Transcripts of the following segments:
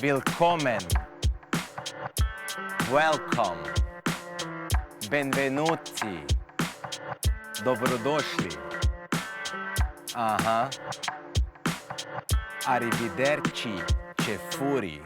Willkommen. Welcome. Benvenuti. Dobrodošli. Aha. Arrivederci, Čefuri.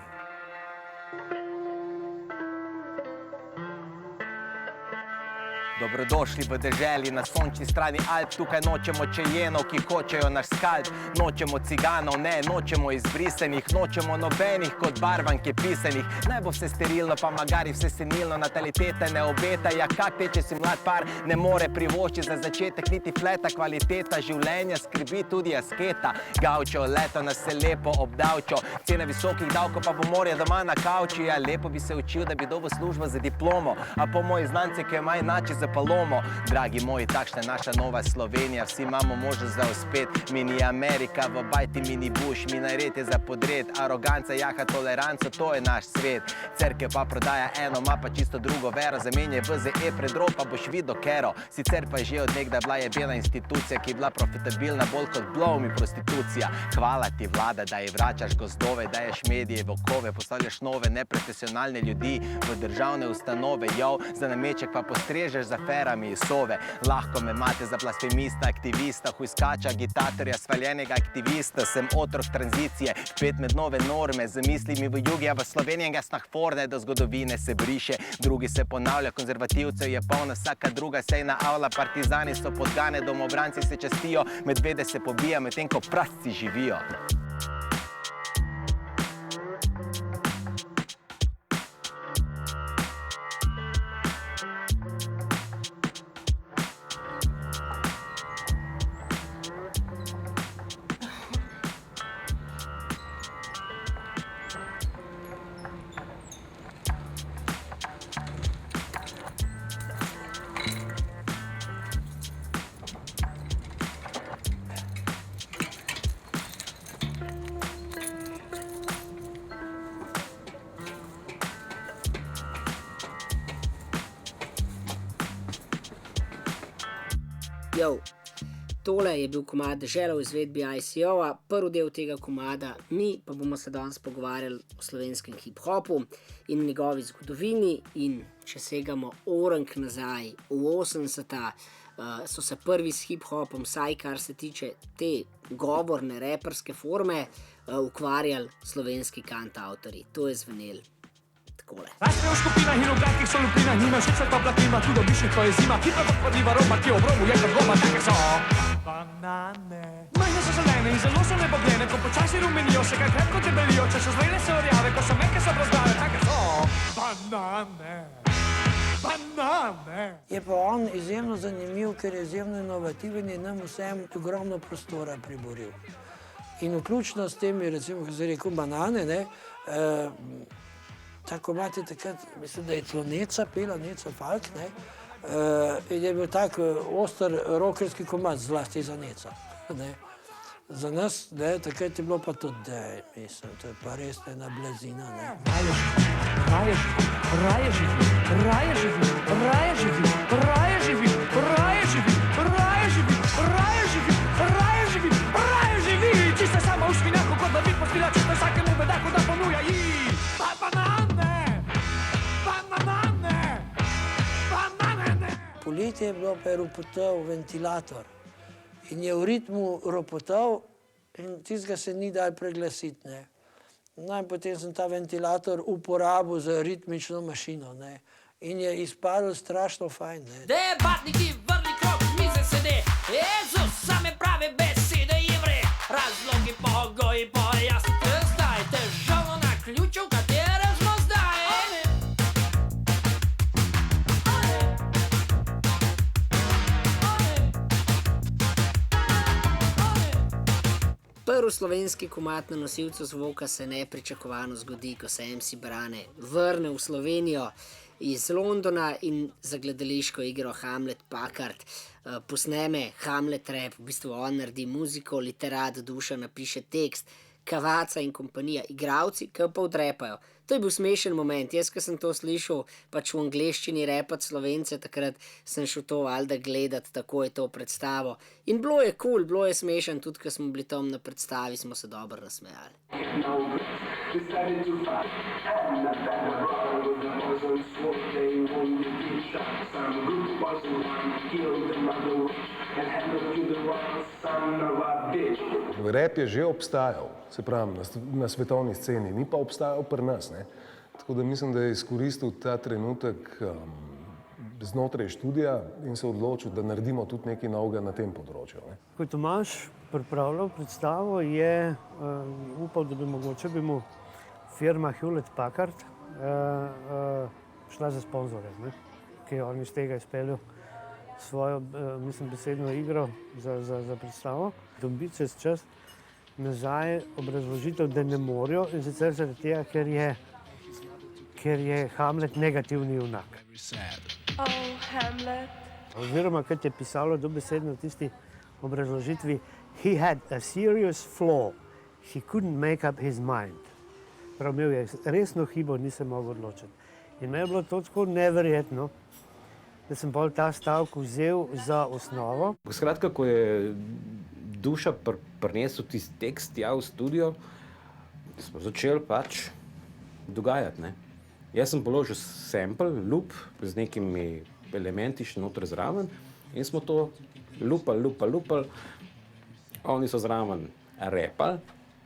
Dobrodošli v deželi na sončni strani Alp. Tukaj nočemo čejenov, ki hočejo naš skalp. Nočemo ciganov, ne, nočemo izbrisenih. Nočemo nobenih kot barvanke pisanih. Naj bo vse sterilno, pa magari vse senilno. Natalitete ne obeta, ja kak te, če si mlad par, ne more privošči za začetek niti fleta. Kvaliteta življenja skrbi tudi asketa. Gavčo, leto nas se lepo obdavčo. Cena visokih davkov pa bo morje doma na kavči. Ja, lepo bi se učil, da bi dobil službo za diplomo. A po moji znance, ki jo ima inače za palomo. Dragi moji, takšna je naša nova Slovenija. Vsi imamo možnost za uspet. Mini Amerika, v bajti mini Bush. Minaret je za podred, aroganca jaha toleranco, to je naš svet. Cerkev pa prodaja eno, ima pa čisto drugo vero. Zamenjaj VZE pred rop, pa boš videl kero. Sicer pa je že od nekdaj bila jebena institucija, ki je bila profitabilna bolj kot blow mi prostitucija. Hvala ti vlada, da ji vračaš gozdove, daješ medije v okove, postavljaš nove neprofesionalne ljudi v državne ustanove. Jo, za nameček pa postrežeš za aferami iz Sove. Lahko me imate za blasfemista, aktivista, hujskača, agitatorja, svaljenega aktivista. Sem otrok tranzicije, vpet med nove norme, z mislimi v jugi, a v Sloveniji gasnah forne, do zgodovine se briše. Drugi se ponavlja, konzervativcev je polna vsaka druga sejna avla, partizani so podgane, domobranci se častijo, medvede se pobija, medtem ko prasci živijo. Jo, tole je bil komad Dežela v izvedbi ICO-a, prvi del tega komada. Mi pa bomo se danes pogovarjali o slovenskem hip-hopu in njegovi zgodovini. In če segamo orenk nazaj v 80-ta, so se prvi s hip-hopom, saj kar se tiče te govorne, reperske forme, ukvarjali slovenski kantavtorji. To je zvenel takole. Rastejo v skupinah in v kratkih so lupinah, nima všeč se topla klima, tudi obišnik to je zima, hitro kot podljiva roba, ki ob robu je kot goma, take so banane. Majhne so zelene in zelo so nebogljene, ko počasi rumenijo, še kaj krepko debelijo, če so zlele se orjave, ko so meke so brozdave, take so banane. Banane. Je pa on izjemno zanimiv, ker je izjemno inovativen in nam vsem ogromno prostora priboril. In vključno s temi, recimo, ko se rekel banane, ne, tako imate takrat, mislim, da je to Neca pela, Neca Falk, ne, in je bil tak oster rockerski komad, zlasti za Neca, ne. Za nas, ne, takrat je bilo pa to, dej, mislim, to je pa res ena blazina, ne. Raje živi, raje živi, raje živi, raje živi, raje živi, raje živi, raje živi, raje živi, raje živi, raje živi, čista sama v švinjaku, kot da bi postila čisto vsakemu bedaku, da ponuja ji. Poletje je bilo pa je ropotal ventilator in je v ritmu ropotal in tistega se ni dal preglasiti, ne. No in potem sem ta ventilator uporabil za ritmično mašino, ne. In je izpadel strašno fajn, ne. Debatniki vrli krog mize sede, Jezus same prave besede jevre, razlogi, pogoji, pojasnite zdaj, težavno na ključu, katere smo zdaj. Prvi slovenski komad na nosilcu zvoka se nepričakovano zgodi, ko se MC Brane vrne v Slovenijo iz Londona in za gledališko igro Hamlet Packard posneme Hamlet rap, v bistvu on naredi muziko, literat Duša napiše tekst, Kavaca in kompanija, igravci, ki pa odrepajo. To je bil smešen moment. Jaz, ko sem to slišal, pač v angleščini repati Slovence, takrat sem šel to valjda gledati, tako je to predstavo. In bilo je kul, bilo je smešen, tudi ko smo bili tam na predstavi, smo se dobro nasmejali. Rap je že obstajal, se pravi, na svetovni sceni, ni pa obstajal pri nas, ne. Tako da mislim, da je izkoristil ta trenutek znotraj študija in se odločil, da naredimo tudi nekaj novega na tem področju, ne. Ko je Tomaž pripravljal predstavo, je upal, da bi mogoče mu firma Hewlett Packard šla za sponzorje, ne, ki je on iz tega izpeljal svojo, mislim, besedno igro za predstavo. Dobi čez čas nazaj obrazložitev, da ne morajo, in sicer zaradi tega, ker je Hamlet negativni junak. Oziroma, kot je pisalo dobesedno v tisti obrazložitvi, he had a serious flaw, he couldn't make up his mind. Prav imel je resno hibo, ni se mogel odločiti. In me je bilo to tako neverjetno, da sem bolj ta stavek vzel za osnovo. Skratka, ko je Duša prinesel tisti tekst v studio, smo začeli pač dogajati, ne. Jaz sem položil sample, loop z nekimi elementi še noter zraven in smo to lupali. Oni so zraven repali,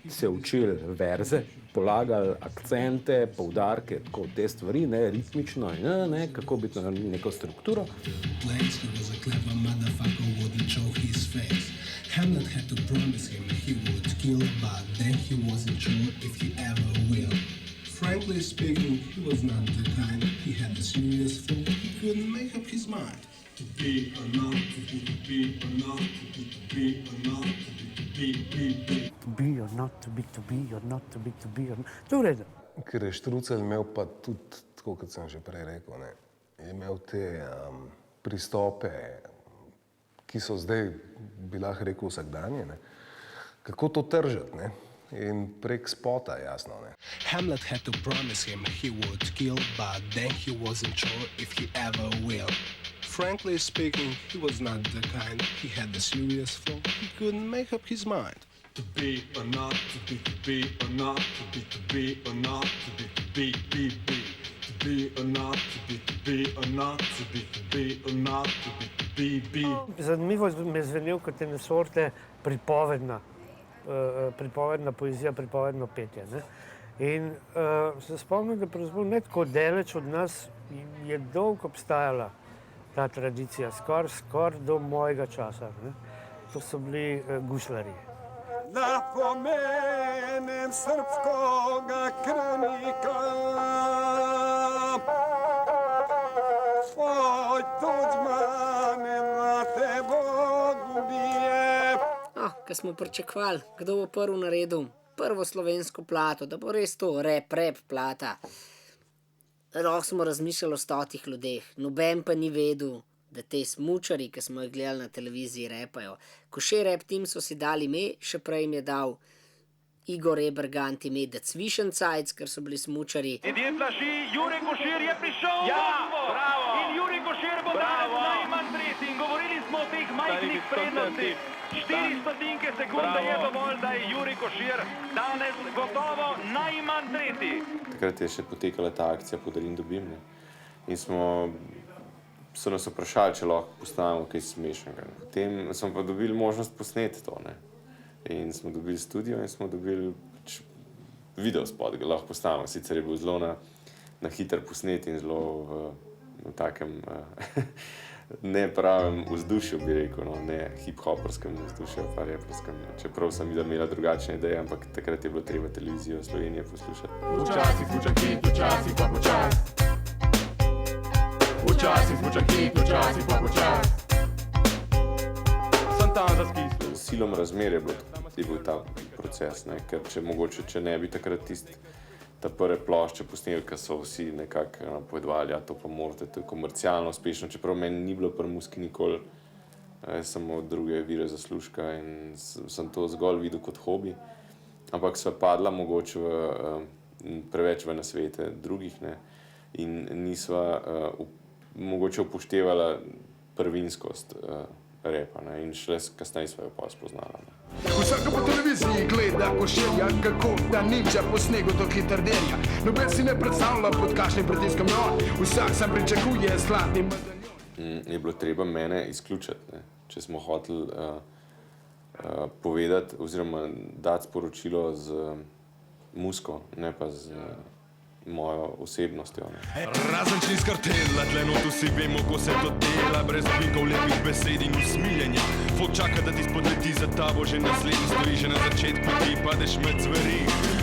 se učili verze, polagali akcente, poudarke, tako te stvari, ne, ritmično, ne, kako biti na neko strukturo. Hamlet had to promise him he would kill, but then he wasn't sure if he ever will. Frankly speaking, he was not the kind. He had a serious flaw. He couldn't make up his mind. To be or not, to be or not, to be or not, to be. To be or not, to be or not, to be or not. To je v redu. Ker je Štrucelj imel pa tudi, tako kot sem že prej rekel, ne, je imel te pristope, ki so zdaj, bi lahko rekel, vsakdanje, ne. Kako to tržati, ne? In prek spota, jasno, ne. Hamlet had to promise him he would kill, but then he wasn't sure if he ever will. Frankly speaking, he was not the kind. He had a serious flaw. He couldn't make up his mind. To be or not, to be or not, to be or not, to be. To be or not, to be or not, to be or not, to be. Zanimivo mi je zvenel kot ene sorte pripovedna poezija, pripovedno petje, ne. In se spomnim, da pravzaprav ne tako daleč od nas je dolgo obstajala ta tradicija, skoraj do mojega časa, ne. To so bili guslarji. Da pomenem srpskoga krvnika, tvoj tuđmane na te Bog ubije. Ko smo pričakovali, kdo bo prvi naredil prvo slovensko plato, da bo res to rap plata. Lahko smo razmišljali o 100 ljudeh, noben pa ni vedel, da te smučari, ki smo jih gledali na televiziji, repajo. Košer Rap Team so si dali ime, še prej jim je dal Igor Ebergant ime The Zwischenzeit, ker so bili smučari. Edin Flaši, Jure Košir je prišel v vodstvo. Bravo! In Jure Košir bo danes najmanj tretji. In govorili smo o teh majhnih prednostih. 400 sekunde je dovolj, da je Jure Košir danes gotovo najmanj tretji. Takrat je še potekala ta akcija Podarim dobim, ne. In so nas vprašali, če lahko postavimo kaj smešnega. Potem smo pa dobili možnost posneti to, ne. In smo dobili studio in smo dobili videospot, ga lahko postavimo. Sicer je bil zelo na hiter posnet in zelo v takem nepravem vzdušju, bi rekel, no, ne hip-hoperskem vzdušju, pa reperskem. Čeprav sem imela drugačne ideje, ampak takrat je bilo treba televizijo Slovenije poslušati. Včasih smuča hit, včasih pa počas. Včasih smuča hit, včasih pa počas. Sem tam za skis. Silom razmer je bil ta proces, ne? Ker če ne bi takrat ta prve plošče posneli, ker so vsi nekako napovedovali, to pa morate, to je komercialno uspešno, čeprav meni ni bilo pri muziki nikoli, samo druge vire zaslužka in sem to zgolj videl kot hobi. ampak sva padla mogoče preveč v nasvete drugih, ne, in nisva mogoče upoštevala prvinskost repa, ne, in šele kasneje sva jo pa spoznala. Ne. Vsaka po televiziji gleda košelja, kako ta ninja po snegu to hitardenja. Noben si ne predstavlja pod kakšnim pritiskom on, vsak sam pričakuje zlatni medaljon. Je bilo treba mene izključiti, ne, če smo hoteli povedati oziroma dati sporočilo z muziko, ne pa z mojo osebnostjo. Ne. Razen čez kartela, tle not vsi vemo, ko se to dela, brez ovinkov, lepih besed in usmiljenja. Folk čaka, da ti spodleti za tabo, že naslednji stoji, že na začetku ti padeš med zveri.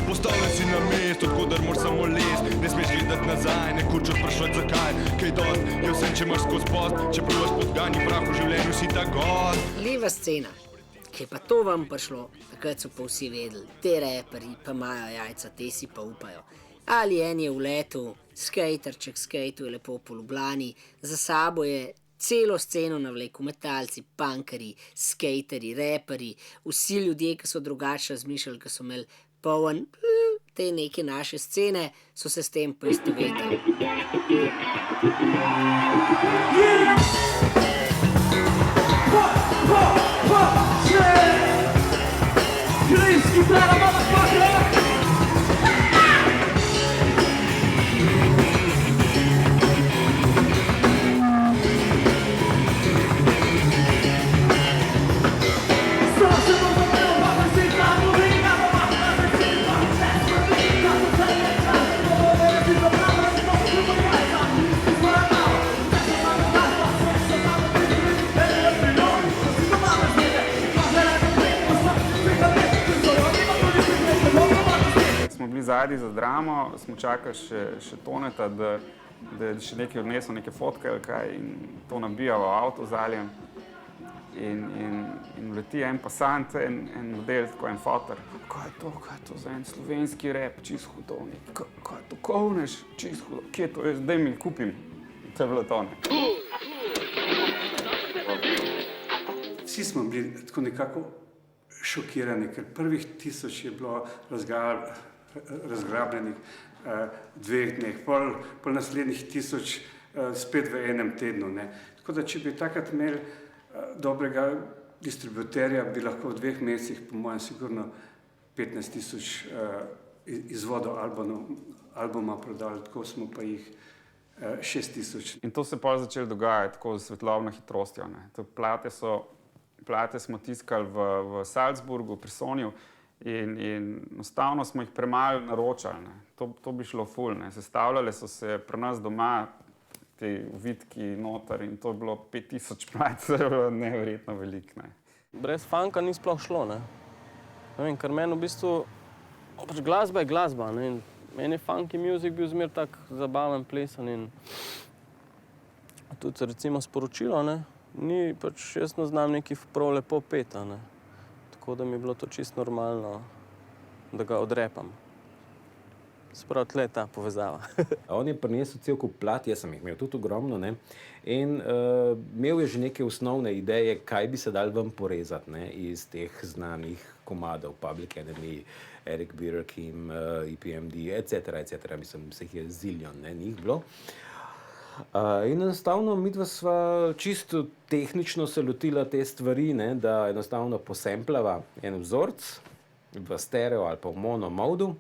Postavljen si na mesto, odkudar moraš samo lest, ne smeš gledati nazaj, ne kurčo sprašovati zakaj. Kaj dost, je vsem, če imaš skozi post, če probaš podgani prah v življenju, si ta gost. Leva scena, ki je pa to vam prišlo, takrat so pa vsi vedeli, te reperi pa imajo jajca, te si pa upajo. Ali en je v letu, skejterček skejtu je lepo po Ljubljani, za sabo je celo sceno navlekel metalci, punkeri, skejteri, reperi, vsi ljudje, ki so drugače razmišljali, ki so imeli poln te neke naše scene, so se s tem poistovetili. Zadnji za dramo, smo čakali še Toneta, da je še nekaj odnesel, neke fotke ali kaj, in to nabijal v avto z Alijem. In leti en pasant, en model, tako en fotor. Kaj je to za en slovenski rap, čist hudovnik? Kaj je to kovneš, čist hudovnik? Kje to je? Daj mi kupim. To je bilo to, ne. Vsi smo bili tako nekako šokirani, ker prvih 1000 je bilo razgrabljenih v 2 dneh, pol naslednjih 1000 spet v enem tednu. Ne. Tako da, če bi takrat imeli dobrega distributerja, bi lahko v 2 mesecih, po mojem, sigurno 15 000 izvodov albuma prodali, tako smo pa jih 6000. In to se pa začelo dogajati tako z svetlobno hitrostjo. Ne. Plate smo tiskali v Salzburgu, pri Sonju, in enostavno smo jih premalo naročali. Ne. To bi šlo ful. Ne. Sestavljale so se pri nas doma te vitki noter in to je bilo 5000 plat, to je bilo neverjetno veliko. Ne. Brez funka ni sploh šlo. Ne vem, ker meni v bistvu pač glasba je glasba. Ne. Meni je funky music bil zmer tak zabaven, plesen in tudi recimo sporočilo, ne. Ni pač, jaz ne znam nekaj prav lepo peta, ne. Tako da mi je bilo to čisto normalno, da ga odrepam. Sprav, tle je ta povezava. On je prinesel cel kup plat, jaz sem jih imel tudi ogromno, ne, in imel je že neke osnovne ideje, kaj bi se dal ven porezati, ne, iz teh znanih komadov, Public Enemy, Eric B. Rakim, EPMD, etc., mislim, vseh je ziljon, ne, njih bilo. In enostavno midva sva čisto tehnično se lotila te stvari, ne, da enostavno posemplava en vzorc v stereo ali pa v mono modu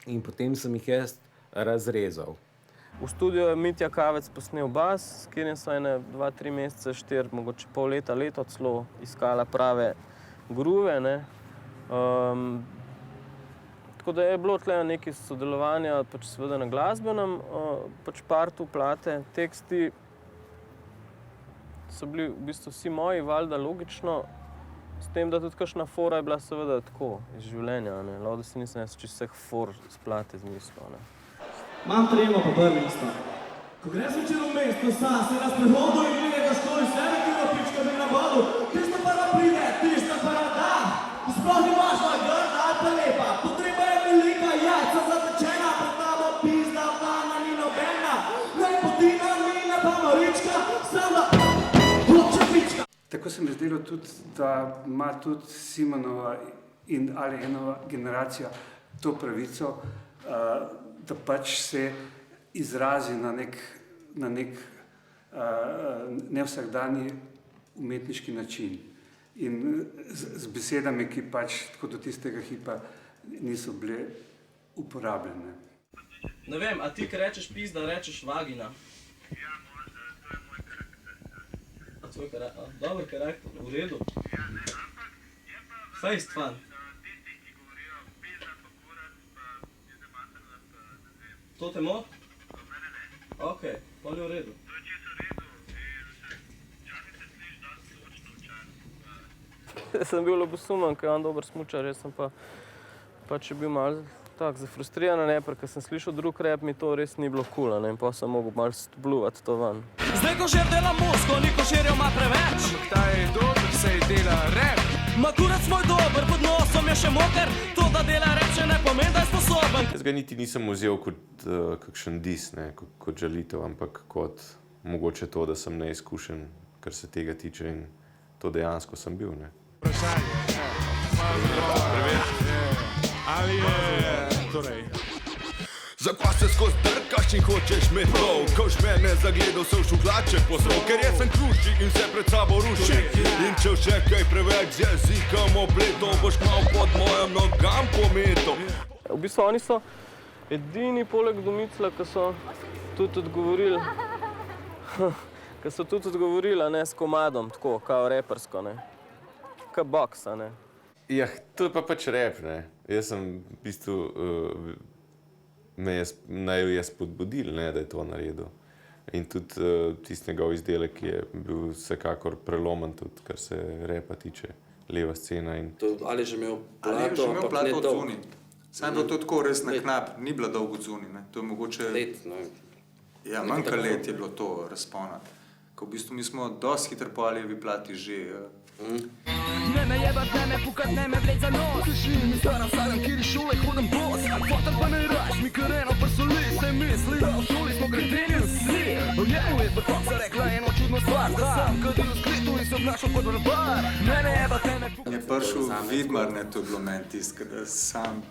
in potem sem jih jaz razrezal. V studiu je Mitja Kavec posnel bas, s katerim sva ene 2-3 mesece, 4, mogoče pol leta, leto celo iskala prave groove, ne. Tako da je bilo tle nekaj sodelovanja, pač seveda na glasbenem pač partu plate, teksti so bili v bistvu vsi moji, valjda logično, s tem, da tudi kakšna fora je bila seveda tako, iz življenja, ne. Lahko da si nisem jaz čisto vseh for z plate izmislil, ne. Imam tremo po prvi isto. Ko greš večer v mesto, sam se na sprehodu in gledaš školi, sebe ti na pička bi na vodu, tista para pride, tista para da, sploh ni važno, grda ali pa lepa, potreba je velika, jajca zatečena, pred tabo pizda, vana ni nobena, lepotina ni na pamorička, sama hoče pička. Tako se mi zdelo tudi, da ima tudi Simonova in ali ena generacija to pravico, da pač se izrazi na nek nevsakdanji umetniški način. In z besedami, ki pač tako do tistega hipa niso bile uporabljene. Ne vem, a ti, ki rečeš pizda, rečeš vagina? Ja, možda, to je moj karakter. A tvoj karakter? Dober karakter, v redu. Ja, ne, ampak je pa Fejst fan. tistih, ki govorijo pizda, pa kurac, pa pizda materna, pa ne vem. To te mot? To mene ne. Okej, pol je v redu. To je čisto v redu in včasih se sliši dosti sočno včasih. Jaz sem bil ljubosumen, ker je on dober smučar, jaz sem pa pač bil malo tak zafrustriran, ne, ker sem slišal drug rap, mi to res ni bilo kul, ne, in pa sem mogel malo spluvati to ven. Zdaj košer dela musko, ni košerjev ima preveč. Ampak ta je dober, sej dela rap. Ma kurac moj dober, pod nosom je še moker, to da dela rap še ne pomeni, da je sposoben. Jaz ga niti nisem vzel kot kakšen dis, ne, kot žalitev, ampak kot mogoče to, da sem neizkušen, kar se tega tiče in to dejansko sem bil, ne. Ali je, torej. Zakaj se skozi trkaš in hočeš me to? Koš mene zagledal, so v šuhlače poslal, ker jaz sem kruši in se pred sabo ruši. In če še kaj preveč z jezikom opleto, boš mal pod mojim nogam pometo. V bistvu oni so edini poleg Domicla, ki so tudi odgovorili, ne, s komadom, tako, kao repersko, ne. Ka boksa, ne. Ja, to je pa pač rap, ne. Jaz sem v bistvu, naj je spodbudil, ne, da je to naredil. In tudi tisti njegov izdelek je bil vsekakor prelomen tudi, kar se rapa tiče, leva scena in... Ali je že imel plato, ampak ne dolg. Sam je bilo to tako res na knap, ni bila dolgo odzuni, ne. To je mogoče... Let, ne. Ja, manjka let je bilo to razpona. Ko v bistvu mi smo dosti hitro po Alijevi plati že... Ne me jebat, ne me pukat, ne me vleć za nos. Slišim mi staram, kjer iz šole hodam bos. Fotar pa ne raš, mi kar eno prsoli se misli, da v šoli smo kreteni vsi. Njemu je prtok se rekla eno čudno stvar, da sem kadil v sklitu in se obnašal kot barbar. Ne me jebat, ne me pukat. Je prišel Vidmar, ne, to je bilo meni tisto, kada sam...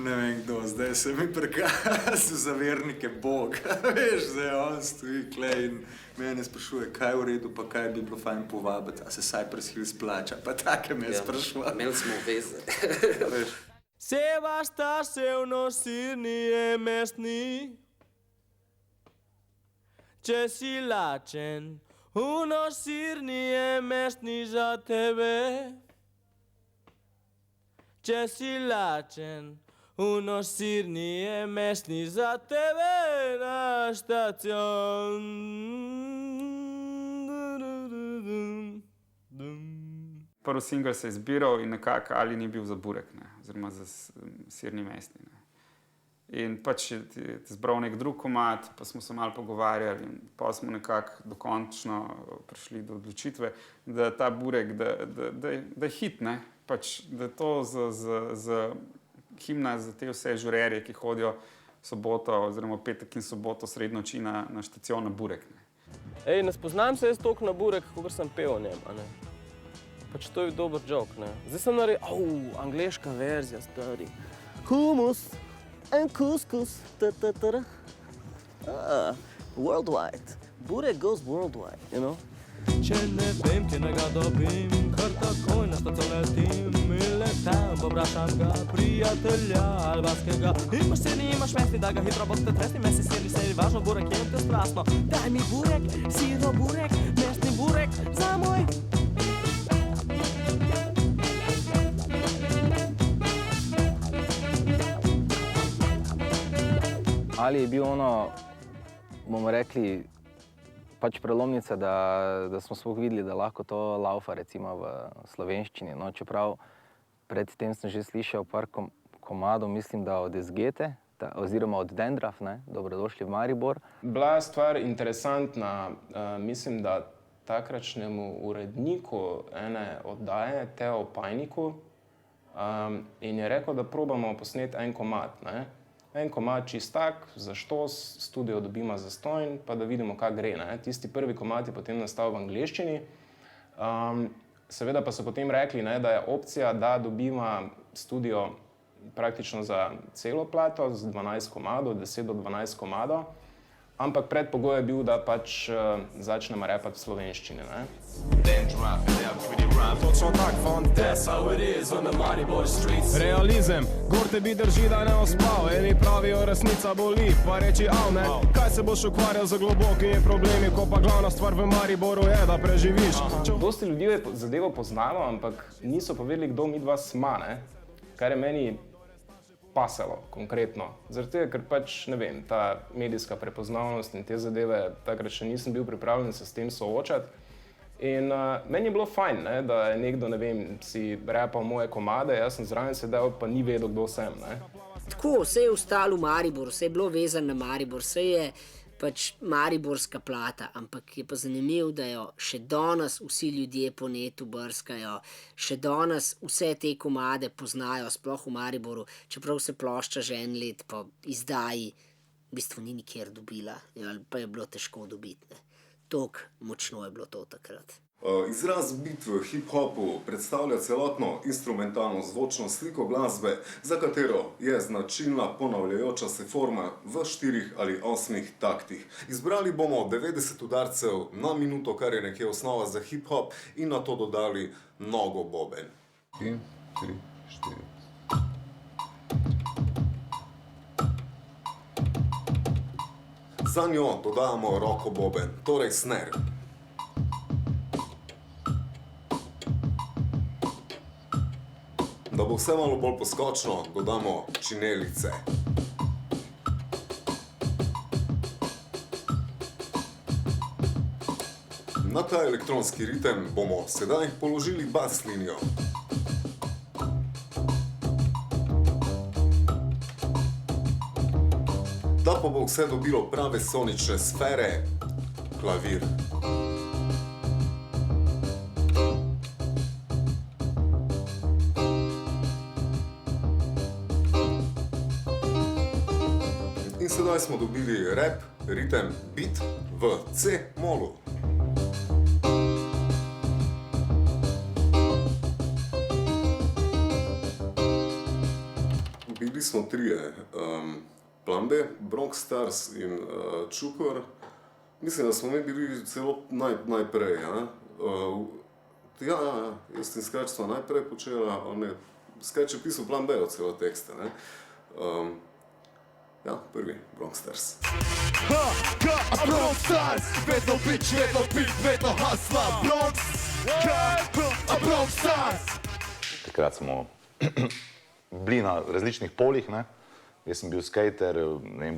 Ne vem kdo, zdaj se mi prikazal za vernike Bog. Veš, zdaj on stoji klej in mene sprašuje, kaj je v redu, pa kaj bi bilo fajn povabiti, a se Cypress Hills plača, pa take me je sprašval. Imeli smo veze. Sevasta se v nosirni je mestni, če si lačen, v nosirni je mestni za tebe. Če si lačen, v nosirni je mestni za tebe na štacion. Prvi singel se je zbiral in nekako Ali ni bil za burek, ne, oziroma za sirni mestni, ne. In pač je zbral nek drug komad, pa smo se malo pogovarjali in pa smo nekako dokončno prišli do odločitve, da ta burek, da je hit, ne, pač, da je to z himna za te vse žurerje, ki hodijo soboto oziroma petek in soboto sredi noči na štacion na burek, ne. Ej, ne spoznam se jaz toliko na burek, kakor sem pel o njem, a ne. Pač to je dober joke, ne. Zdaj sem naredil, angleška verzija, stari. Humus and couscous, ta-ta-ta-ra. Worldwide. Burek goes worldwide, you know. Če ne vem, kje ga dobim, kar takoj na štacion letim in letam, povprašam ga prijatelja albanskega. Imaš sirni, imaš mestni, da ga hitro boste tresni, mesi sirni, seri, važno, burek je te strasno. Daj mi burek, siro burek, mestni burek, za moj. Ali je bil ono, bomo rekli, pač prelomnica, da smo sploh videli, da lahko to laufa recimo v slovenščini, no, čeprav predtem sem že slišal par komadov, mislim, da od Esgete, oziroma od Dendraf, ne, dobrodošli v Maribor. Bila je stvar interesantna, mislim, da takratšnjemu uredniku ene oddaje, Teo Pajniku, in je rekel, da probamo posneti en komad, ne. En komad čist tak, za štos, studio dobima zastonj, pa da vidimo, kaj gre, ne. Tisti prvi komad je potem nastal v angleščini. Seveda pa so potem rekli, ne, da je opcija, da dobiva studio praktično za celo plato z 12 komadov, 10 do 12 komadov, ampak predpogoj je bil, da pač začnemo repati v slovenščini. Ne. Točno tak, fant, that's how it is on the Maribor streets. Realizem, gor tebi drži, da ne ospav. Eni pravijo, resnica boli, pa reči av, ne. Kaj se boš ukvarjal z globokimi problemi, ko pa glavna stvar v Mariboru je, da preživiš. Dosti ljudi je zadevo poznalo, ampak niso povedali, kdo mi dva sma, ne. Kar je meni pasalo, konkretno. Zaradi tega, ker pač, ne vem, ta medijska prepoznavnost in te zadeve, takrat še nisem bil pripravljen se s tem soočati. In meni je bilo fajn, ne, da je nekdo, ne vem, si repal moje komade, jaz sem zraven sedel, pa ni vedel, kdo sem, ne. Tako, vse je ostalo v Mariboru, vse je bilo vezano na Maribor, vse je pač mariborska plata, ampak je pa zanimivo, da jo še danes vsi ljudje po netu brskajo, še danes vse te komade poznajo, sploh v Mariboru, čeprav se plošča že en let po izdaji v bistvu ni nikjer dobila, ali pa je bilo težko dobiti, ne. Toliko močno je bilo to takrat. Izraz beat v hip-hopu predstavlja celotno instrumentalno zvočno sliko glasbe, za katero je značilna ponavljajoča se forma v 4 ali 8 taktih. Izbrali bomo 90 udarcev na minuto, kar je nekje osnova za hip-hop, in na to dodali nogo boben. 3, 4. Za njo dodajamo roko boben, torej snare. Da bo vse malo bolj poskočno, dodamo činelice. Na ta elektronski ritem bomo sedaj položili bas linijo. Da pa bo vse dobilo prave sonične sfere, klavir. In sedaj smo dobili rap, ritem, beat v C-molu. Bili smo trije. Plan B, Bronx Stars in Čukor. Mislim, da smo mi bili celo najprej. Jaz in Skrč smo najprej počela, Skrč je pisal Plan B od celo tekste. Prvi, Bronx Stars. Bronx Stars, vedno bitch, vedno beat, vedno hustla. Bronx Stars. Takrat smo bili na različnih polih, ne. Jaz sem bil skater,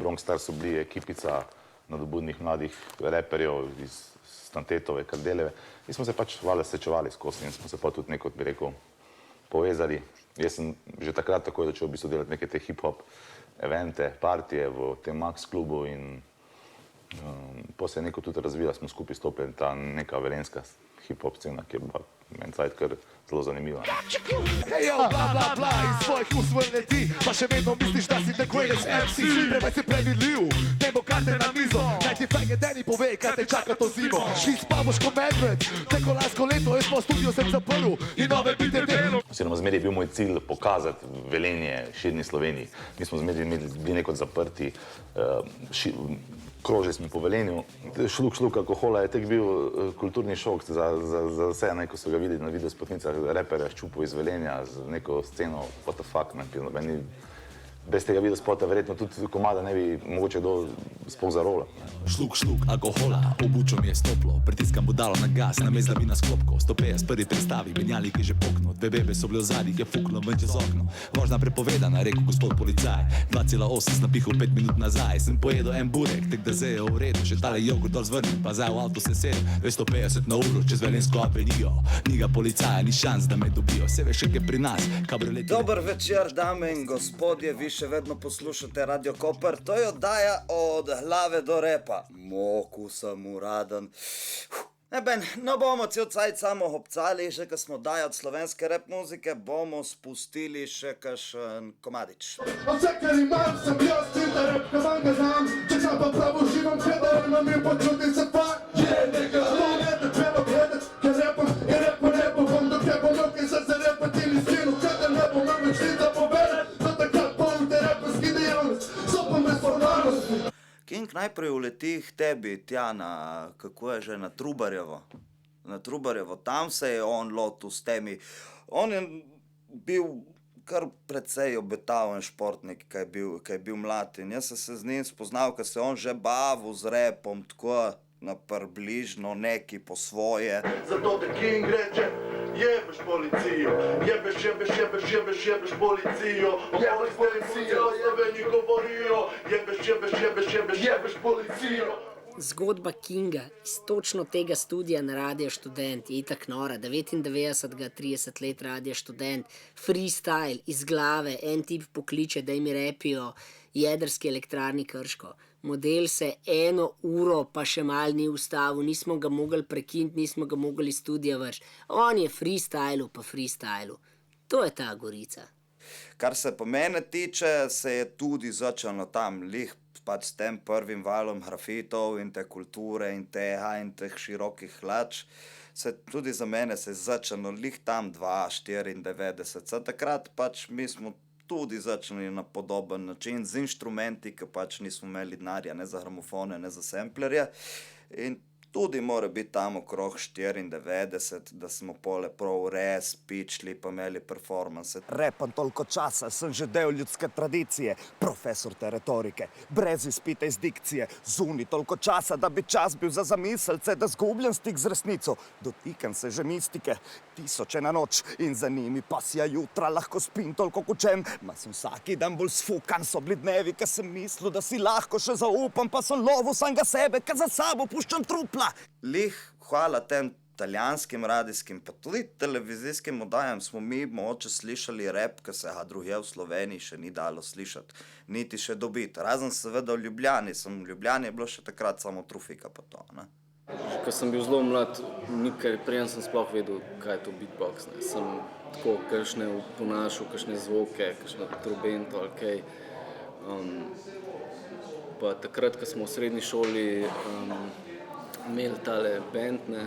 Bronx Stars so bili ekipica nadobudnih mladih reperjev iz Stantetove, Kardeljeve. In smo se pač valjda srečevali skozi in smo se pa tudi nekako, bi rekel, povezali. Jaz sem že takrat takoj začel v bistvu delati neke te hip-hop evente, partije v tem Max klubu in potem se je nekako tudi razvila, smo skupaj stopili ta neka velenjska hip-hop scena, ki je bila meni cajt kar zelo zanimiva. Hejo, bla, bla, bla, iz svojih ust vrneti, pa še vedno misliš, da si the greatest MC. Prevaj si previdljiv, dajmo karte na mizo, naj ti fajn Deni pove, kaj te čaka to zimo. Šli spavoš ko medved, teko lansko leto, jaz pa v studio sem zaprl in nove bite delo. Oziroma zmeraj je bil moj cilj pokazati Velenje širni Sloveniji. Mi smo zmeraj bili nekako zaprti, krožili smo po Velenju. Šluk alkohola je tek bil kulturni šok za vse, ko so ga videli na videospotnicah reperja Ščupov iz Velenja z neko sceno what the fuck. Bez tega videospota verjetno tudi komada ne bi mogoče sploh zarola. Šluk alkohola, obučo mi je stoplo, pritiskam budalo na gas, namesto da bi nas klopko. 150 prvi predstavi, menjalnik je že pokno, dve bebe so bile v zadnjih, je fuklo ven čez okno. Vožnja prepovedana, rekel gospod policaj, 2,8 sem napihal 5 minut nazaj, sem pojedel en burek, tek da zdaj je v redu, še tale jogurt dol zvrnim, pa zdaj v avto se sedem, 250 na uro čez Velenjsko avenijo, ni ga policaja, ni šans, da me dobijo, vse veš, kaj je pri nas, kabriolet. Dober večer, dame in gospodje, vi še vedno poslušate Radio Koper, to je oddaja od glave do repa. Moku sem uraden. No bomo cel cajt samo hopcali, že ko smo oddaja od slovenske rap muzike, bomo spustili še kakšen komadič. Vse, kar imam, sem jaz, da rap kaman ga znam, če sam pa pravo živam, gledal imam in počutim se fakt. Je nekaj, to ne te treba gledat, ker rapam ne bom Nek najprej uleti k tebi, tja kako je že, na Trubarjevo. Na Trubarjevo, tam se je on lotil s temi. On je bil kar precej obetaven športnik, kaj je bil mlad. In jaz sem se z njim spoznal, ker se on že bavil z repom, tako na približno neki po svoje. Zato te King reče, jebeš policijo, jebeš policijo, jebeš policijo, Sloveni govorijo, jebeš policijo. Zgodba Kinga iz točno tega studija na Radio Študent je itak nora, 99, 30 let Radio Študent, freestyle iz glave, en tip pokliče, da jim repijo jedrski elektrarni Krško. Model se 1 uro pa še mal ni ustavil, nismo ga mogli prekiniti, nismo ga mogli iz studija vrš. On je freestylu pa freestylu. To je ta Gorica. Kar se pa mene tiče, se je tudi začelo tam lih pač s tem prvim valom grafitov in te kulture in teh širokih hlač. Tudi za mene se je začelo lih tam 294. Takrat pač mi smo tudi začeli na podoben način z inštrumenti, ki pač nismo imeli denarja ne za gramofone, ne za samplerje. In tudi mora biti tam okrog 94, da smo pole prav res pičli pa imeli performance. Repam toliko časa, sem že del ljudske tradicije, profesor te retorike, brez izpita iz dikcije, zunaj toliko časa, da bi čas bil za zamiselce, da zgubljam stik z resnico. Dotikam se že mistike, 1000 na noč in za njimi pasja jutra, lahko spim toliko kučem, ma sem vsaki dan bolj sfukan, so bili dnevi, ka sem mislil, da si lahko še zaupam, pa sem lovil samega sebe, ka za sabo puščam trupla. Lih, hvala tem italijanskim radijskim, pa tudi televizijskim oddajam smo mi mogoče slišali rap, ki se ga drugje v Sloveniji še ni dalo slišati, niti še dobiti. Razen seveda v Ljubljani, v Ljubljani je bilo še takrat samo trufika pa to, ne. Ko sem bil zelo mlad, preden sem sploh vedel, kaj je to beatbox, ne. Sem tako kakšne ponašal, kakšne zvoke, kakšno trobento ali kaj. Pa takrat, ko smo v srednji šoli imeli tale band, ne,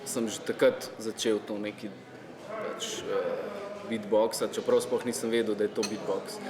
sem že takrat začel to neki beatboxa, čeprav sploh nisem vedel, da je to beatbox.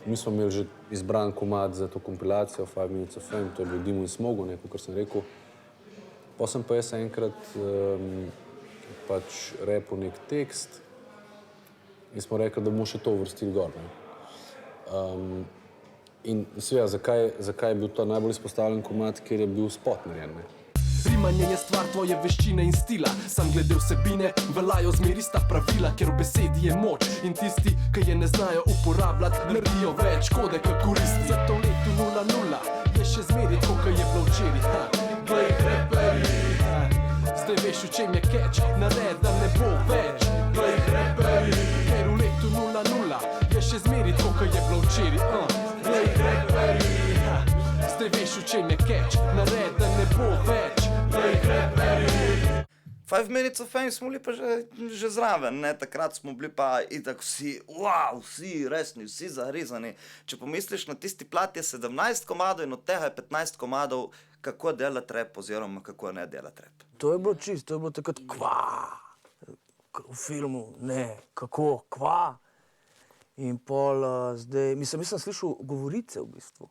Mi smo imeli že izbran komad za to kompilacijo 5 Minutes of Fame, to je bil Dimo in Smogo, neko, kar sem rekel. Pa sem pa jaz enkrat pač repil nek tekst in smo rekli, da bomo še to uvrstili gor. In seveda, zakaj je bil to najbolj izpostavljen komad, ker je bil spot narejen, ne? Rimanje je stvar tvoje veščine in stila, sam glede vsebine veljajo zmeri sta pravila, ker v besedi je moč in tisti, ki je ne znajo uporabljati, naredijo več škode, kot koristi. Zato v letu 00 je še zmeri tako, kot je bilo včeraj. Glej, reperi, zdaj veš, v čem je catch, nared, da ne bo več. Glej, reperi, ker v letu 00 je še zmeri tako, kot je bilo včeraj. Glej, reperi, zdaj veš, v čem je catch, nared, da ne bo več. 5 Minutes of Fame smo bili pa že zraven, ne, takrat smo bili pa itak vsi, wow, vsi resni, vsi zagrizani. Če pomisliš, na tisti plat je 17 komadov in od tega je 15 komadov, kako delati rap oziroma kako ne delati rap. To je bilo čisto, to je bilo takrat kva, v filmu, ne, kako, kva. In pol zdaj, mislim, slišal govorice v bistvu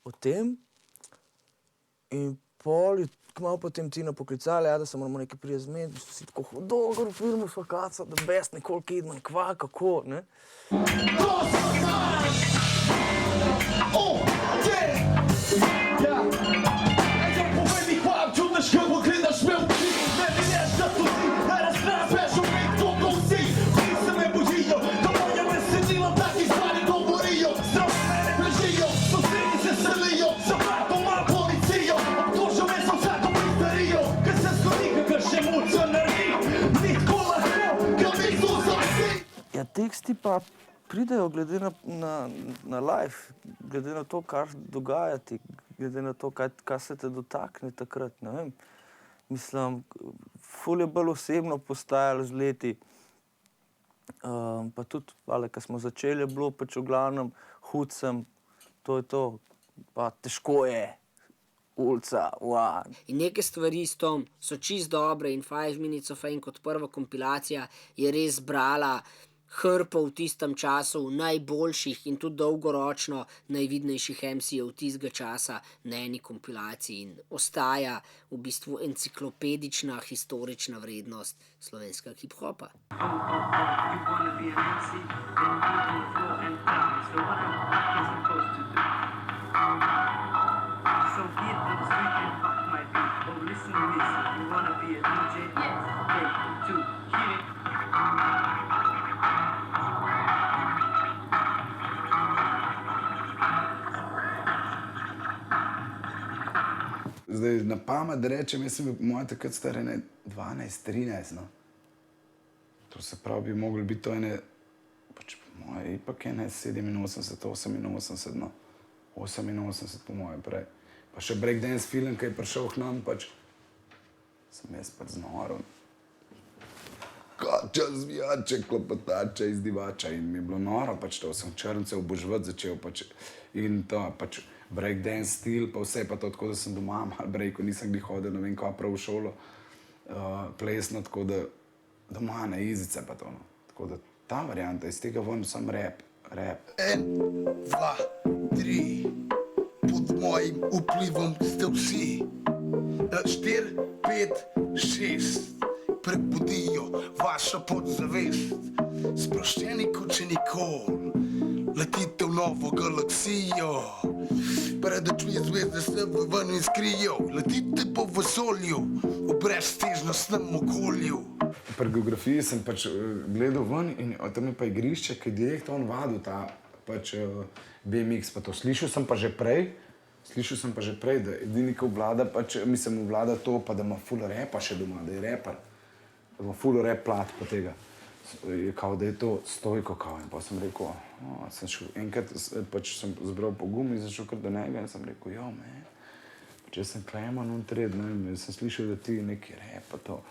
o tem in pol kmalu potem Tina poklicali, da se moramo nekaj prije zmeniti, si tako hudo, gor v filmu sva kaca, the best, Nicole Kidman, kva, kako, ne? Che tisti pa pridejo glede na live, glede na to, kar dogajati, glede na to, kaj se te dotakne takrat, ne vem. Mislim, ful je bolj osebno postajalo z leti. Pa tudi, ko smo začeli, je bilo pač v glavnem hud sem, to je to, pa težko je, ulica, In neke stvari s tom so čist dobre in 5 Minutes of Fame kot prva kompilacija je res brala hrpo v tistem času najboljših in tudi dolgoročno najvidnejših MC-jev tistega časa na eni kompilaciji in ostaja v bistvu enciklopedična, historična vrednost slovenskega hip-hopa. Zdaj, na pamet rečem, jaz sem bil po mojem takrat star 12, 13, no. To se pravi, bi mogli biti to pač po moje, ipak 87, 88, no. 88 po moje prej. Pa še breakdance film, ki je prišel k nam, pač sem jaz pač znoril. Kača, zvijače, klopetače, izdivača in mi je bilo noro, pač to sem črnce oboževati začel, pač in to, pač breakdance stil, pa vse pa to, tako da sem doma malo breakal, nisem glih hodil, ne vem kva prav v šolo, plesno, tako da doma na izice pa to, no. Tako da ta varianta, iz tega ven sam rap. 1, 2, 3, pod mojim vplivom ste vsi. 4, 5, 6, prebudijo vašo podzavest. Sproščeni kot še nikoli, letite v novo galaksijo. Pred očmi zvezde se ven iskrijo, letite po vesolju, v breztežnostnem okolju. Pri geografiji sem pač gledal ven in tam je pa igrišče, ki je direkt on vadil ta pač BMX, pa to slišal sem pa že prej, da edini, ki vlada pač, mislim, vlada to, pa da ima ful repa še doma, da je repar, da ima ful rep plat pa tega. Kao, da je to stojko, kao, in pa sem rekel, sem šel, enkrat pač sem zbral pogum in začel kar do njega in sem rekel, jo, man, pač jaz sem Kleman untred, ne vem, sem slišal, da ti neki rep pa to.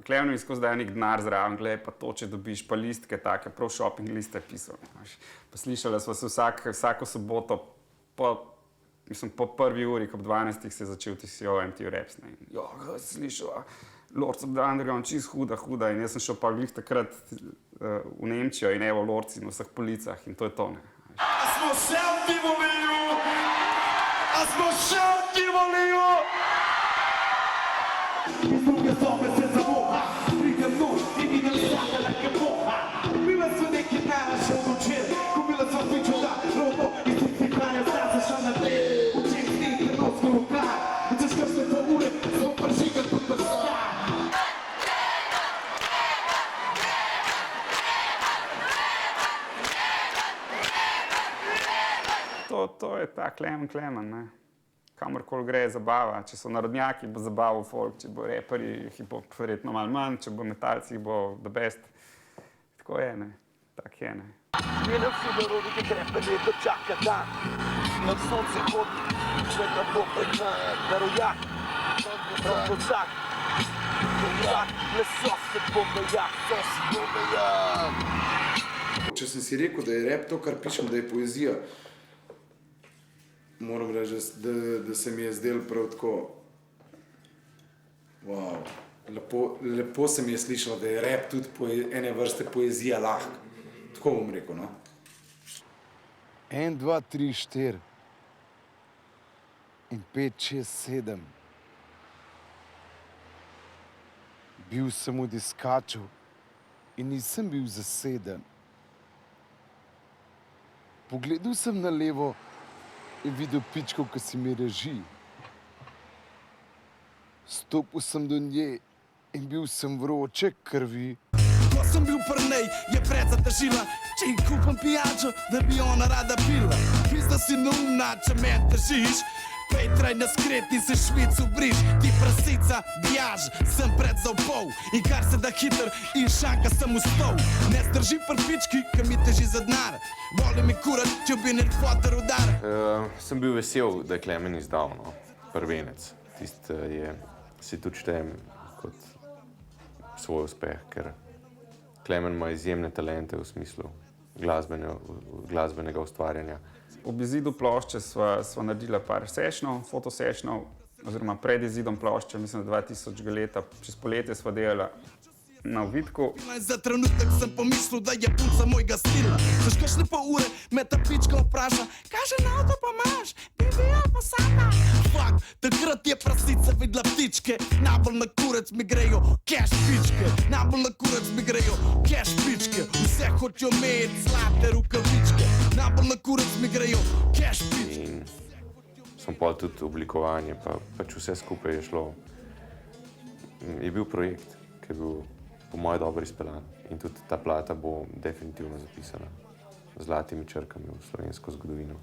Klevno mi skozi daje nek denar zraven, glej, pa to, če dobiš pa listke take, prav shopping liste pisal. Pa slišala sva se vsako soboto, po 1. uri, ob 12. se je začel TCO MTV Raps. Jo, si slišal, Lords of the Underground, čist huda, in jaz sem šel pa glih takrat v Nemčijo in evo Lords na vseh policah in to je to, ne. A smo še v Tivoliju! A smo še v Tivoliju! Iz druge sobe se zavoha, pridem noč in idem sada like boha. Bila so neki dana še od včer, ko bila sva pričala robo in ti si hranja zna se šla na tle. Učem s tem trenovsko rukah, in čez kršne po ure, smo pržigali pod prsta. To je ta Klemen, ne. Kamorkoli gre, zabava. Če so narodnjaki, bo zabaval folk, če bo reperji, jih bo verjetno malo manj, če bo metalci, jih bo the best. Tako je, ne. Tak je, ne. Smijem si da rodi, ki krepe ne dočaka dan. Na sonce hodi, sveta bo preknaja, darojak, sam kozak. Kozak, leso se bombejak, sos bombejak. Če sem si rekel, da je rap to, kar pišem, da je poezija, moram reči, da se mi je zdelo prav tako, wow, lepo se mi je slišalo, da je rap tudi ene vrste poezija lahko. Tako bom rekel, no. 1, 2, 3, 4 in 5, 6, 7. Bil sem v diskaču in nisem bil zaseden. Pogledal sem na levo in videl pičko, ki si mi reži. Stopil sem do nje in bil sem vroče krvi. Ko sem bil pri njej, je predzatežila, če ji kupam pijačo, da bi ona rada pila. Pizda si neumna, če me težiš, Pejtraj na skret in se Švicu briš. Ti prasica, bjaž, sem predzal pol in kar se da hiter in šanka sem v stol. Ne zdrži pri pički, ki mi teži za denar. Voli mi kurat, če bi nek foter udar. Sem bil vesel, da je Klemen izdal, no, prvenec. Tisto si tudi štejem kot svoj uspeh, ker Klemen ima izjemne talente v smislu glasbenega ustvarjanja. Ob izidu plošče sva naredila par sessionov, fotosessionov, oziroma pred izidom plošče, mislim, da 2000 leta, čez poletje sva delala na Vidku. Za trenutek sem pomislil, da je punca mojega stila. Zaš kakšne pol ure me ta pička vpraša, kakšen avto pa imaš, BMW ali Passata? Fak, takrat je prasica videla ptičke, najbolj na kurec mi grejo cash pičke. Najbolj na kurec mi grejo cash pičke, vse hočejo imeti zlate rukavičke. Najbolj na kurec mi grejo cash pičke. In sem pol tudi oblikovanje, pač vse skupaj je šlo. Je bil projekt, ki je bil po moje dobro izpeljan. In tudi ta plata bo definitivno zapisana z zlatimi črkami v slovensko zgodovino.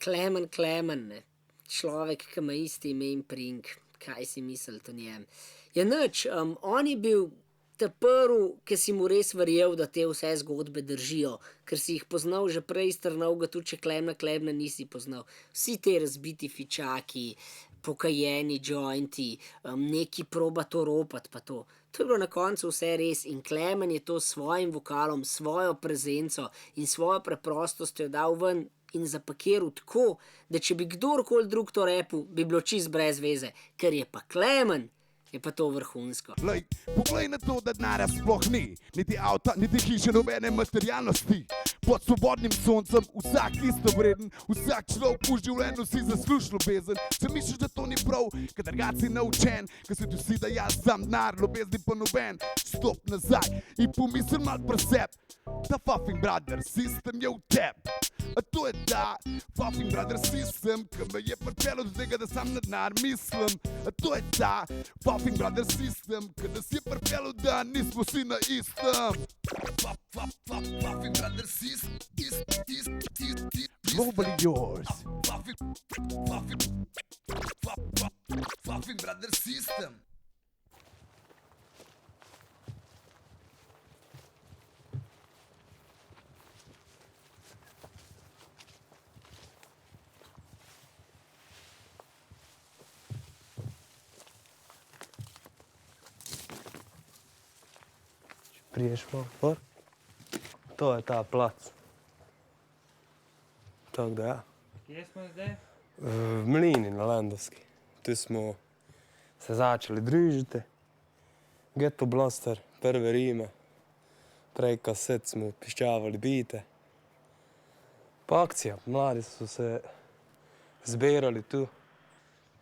Klemen, ne. Človek, ki ima isti ime in priimk. Kaj si mislite o njem? Ja nič, on je bil ta prvi, ki si mu res verjel, da te vse zgodbe držijo, ker si jih poznal že prej iz Trnovega, tudi če Klemna nisi poznal. Vsi te razbiti fičaki, pokajeni jointi, neki proba to ropat pa to. To je bilo na koncu vse res in Klemen je to s svojim vokalom, svojo prezenco in svojo preprostostjo dal ven in zapakiral tako, da če bi kdorkoli drug to repel, bi bilo čist brez veze, ker je pa Klemen, je pa to vrhunsko. Lej, poglej na to, da denarja sploh ni, niti avta, niti hiše, nobene materialnosti. Pod svobodnim soncem vsak isto vreden, vsak človek v življenju si zasluži ljubezen. Se misliš, da to ni prav, ker drugače si naučen, ker se ti vsi daja sam denar, ljubezni pa noben. Stop nazaj in pomisli mal pri sebi, ta fucking brother system je v tebi. A to je ta fucking brother system, ki me je pripeljal do tega, da sam na denar mislim. A to je ta fucking brother system, ki nas je pripeljal, da nismo vsi na istem. Fucking brother system, globally yours. Fucking brother system. Priješ malo gor. To je ta plac. Tako da ja. Kje smo zdaj? V Mlini na Landovski. Tu smo se začeli družiti. Ghetto Blaster, prve rime. Prej kaset smo piščavali bite. Pa akcija, mladi so se zbirali tu.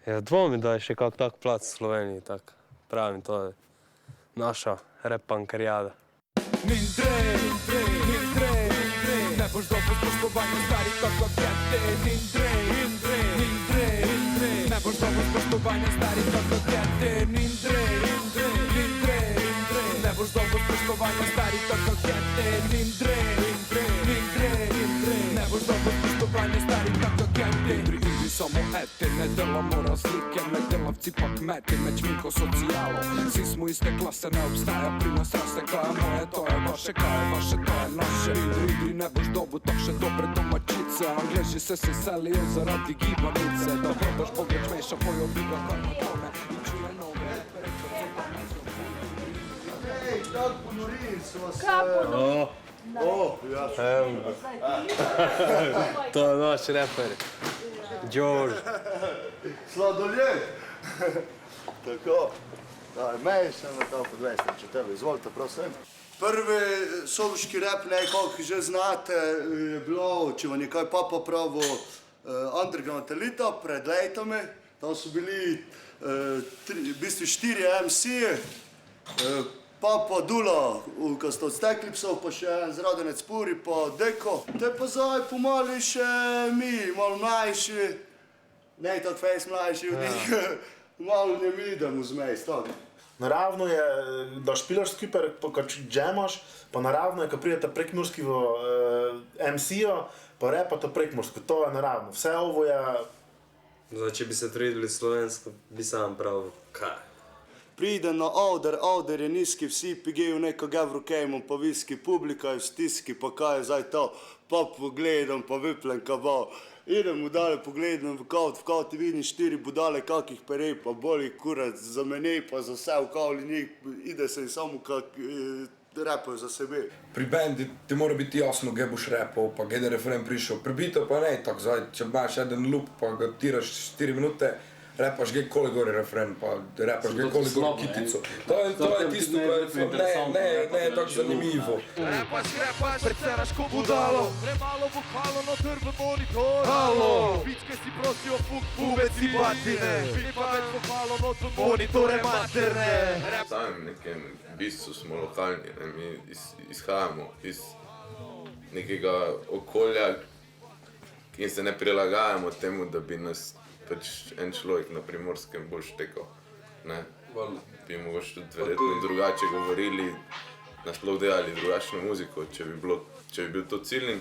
Ja, dvomim, da je še kak tak plac v Sloveniji, tak. Pravim, to je naša rap-pankarijada. Ne boš dobro spoštovanje stari tako tete. Ne boš dobro spoštovanje stari tako tete. Ne boš dobro spoštovanje stari tako tete. Ne boš dobro spoštovanje stari tako tete. Samo ete, ne delamo razlike, med delavci pa kmeti, med čminko socialo. Vsi smo iste klase, ne obstaja pri nas raste, kaj je moje, to je vaše, kaj je vaše, to je naše. Idri, ne boš dobu takše dobre domačice, Angleži se selijo zaradi gibanice, da probaš pogreč meša, pojo biga, kar na tome, in čuje nove repere, Ej, tako ponori so se... To je naš reper. George. Sladoled. Tako. Mej sem na to podvestem, če tebe izvolite, prosim. Prvi soboški rap, koliko že znate, je bilo, če vam je kaj pa popravo, Underground Elita pred letami. Tam so bili v bistvu 4 MC-je. pa Dula, ko sta odstekli psov, pa še en zradenec Puri, pa Deko. Te pa zdaj pomali še mi, malo mlajši, ne tako fejs mlajši od njih, malo ne mi idemo zmejst, tako. Naravno je, da špilaš skupaj, pa kad džemaš, pa naravno je, kad pridete prekmurski v MC-jo, pa repate prekmursko, to je naravno. Vse ovo je... Zdaj, če bi se trudili slovensko, bi sam pravil, kaj? Pride na oder je nizki, vsi pigejo neko gevro kejmo, pa viski, publika je v stiski, pa kaj je zdaj to, pa pogledam, pa vyplem kabal. Idem budale pogledam v kaut vidim 4 budale kakih perej, pa boli kurac za mene, pa za vse v kavli njih, ide se in samo kak repajo za sebe. Pri bendi ti mora biti jasno, gdje boš repal, pa gdje je refren prišel. Pri bitu pa ne, tako zdaj, če imaš eden loop, pa ga tiraš 4 minute, repaš gdje koli gori refren, pa repaš gdje koli gori kitico. To je tisto, ne je tako zanimivo. Repaš, predseraš ko budalo, premalo vokalo, noter v monitor. Halo, pičke si prosijo uvec si batine, mi pa več vokalo, noter v monitore materne. V samem nekem bistvu smo lokalni, mi izhajamo iz nekega okolja in se ne prilagajamo temu, da bi nas pač en človek na Primorskem bolj štekal. Bi mogoče tudi verjetno drugače govorili, nasploh delali drugačno muziko, če bi bil to cilj.